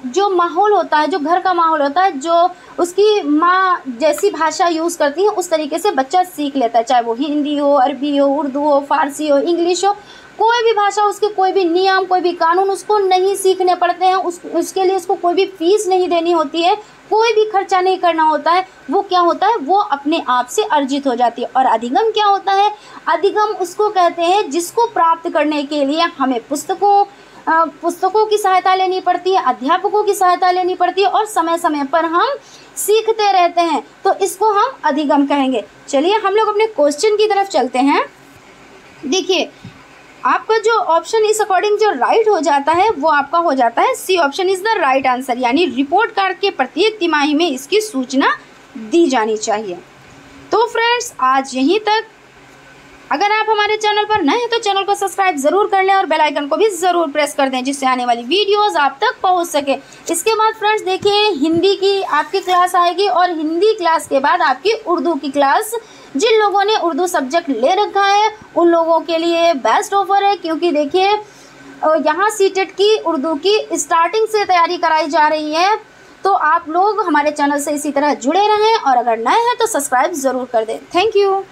जो माहौल होता है, जो घर का माहौल होता है, जो उसकी माँ जैसी भाषा यूज़ करती है उस तरीके से बच्चा सीख लेता है। चाहे वो हिंदी हो, अरबी हो, उर्दू हो, फारसी हो, इंग्लिश हो, कोई भी भाषा, उसके कोई भी नियम, कोई भी कानून उसको नहीं सीखने पड़ते हैं। उसके लिए उसको कोई भी फीस नहीं देनी होती है, कोई भी खर्चा नहीं करना होता है। वो क्या होता है, वो अपने आप से अर्जित हो जाती है। और अधिगम क्या होता है, अधिगम उसको कहते हैं जिसको प्राप्त करने के लिए हमें पुस्तकों की सहायता लेनी पड़ती है, अध्यापकों की सहायता लेनी पड़ती है और समय समय पर हम सीखते रहते हैं, तो इसको हम अधिगम कहेंगे। चलिए हम लोग अपने क्वेश्चन की तरफ चलते हैं। देखिए, आपका जो ऑप्शन इस अकॉर्डिंग जो राइट हो जाता है वो आपका हो जाता है C option is the right answer, यानी रिपोर्ट कार्ड के प्रत्येक तिमाही में इसकी सूचना दी जानी चाहिए। तो फ्रेंड्स, आज यहीं तक। अगर आप हमारे चैनल पर नए हैं तो चैनल को सब्सक्राइब ज़रूर कर लें और बेल आइकन को भी ज़रूर प्रेस कर दें, जिससे आने वाली वीडियोस आप तक पहुंच सके। इसके बाद फ्रेंड्स देखिए, हिंदी की आपकी क्लास आएगी और हिंदी क्लास के बाद आपकी उर्दू की क्लास। जिन लोगों ने उर्दू सब्जेक्ट ले रखा है उन लोगों के लिए बेस्ट ऑफर है, क्योंकि देखिए यहाँ सीटेट की उर्दू की स्टार्टिंग से तैयारी कराई जा रही है। तो आप लोग हमारे चैनल से इसी तरह जुड़े रहें और अगर नए हैं तो सब्सक्राइब ज़रूर कर दें। Thank you.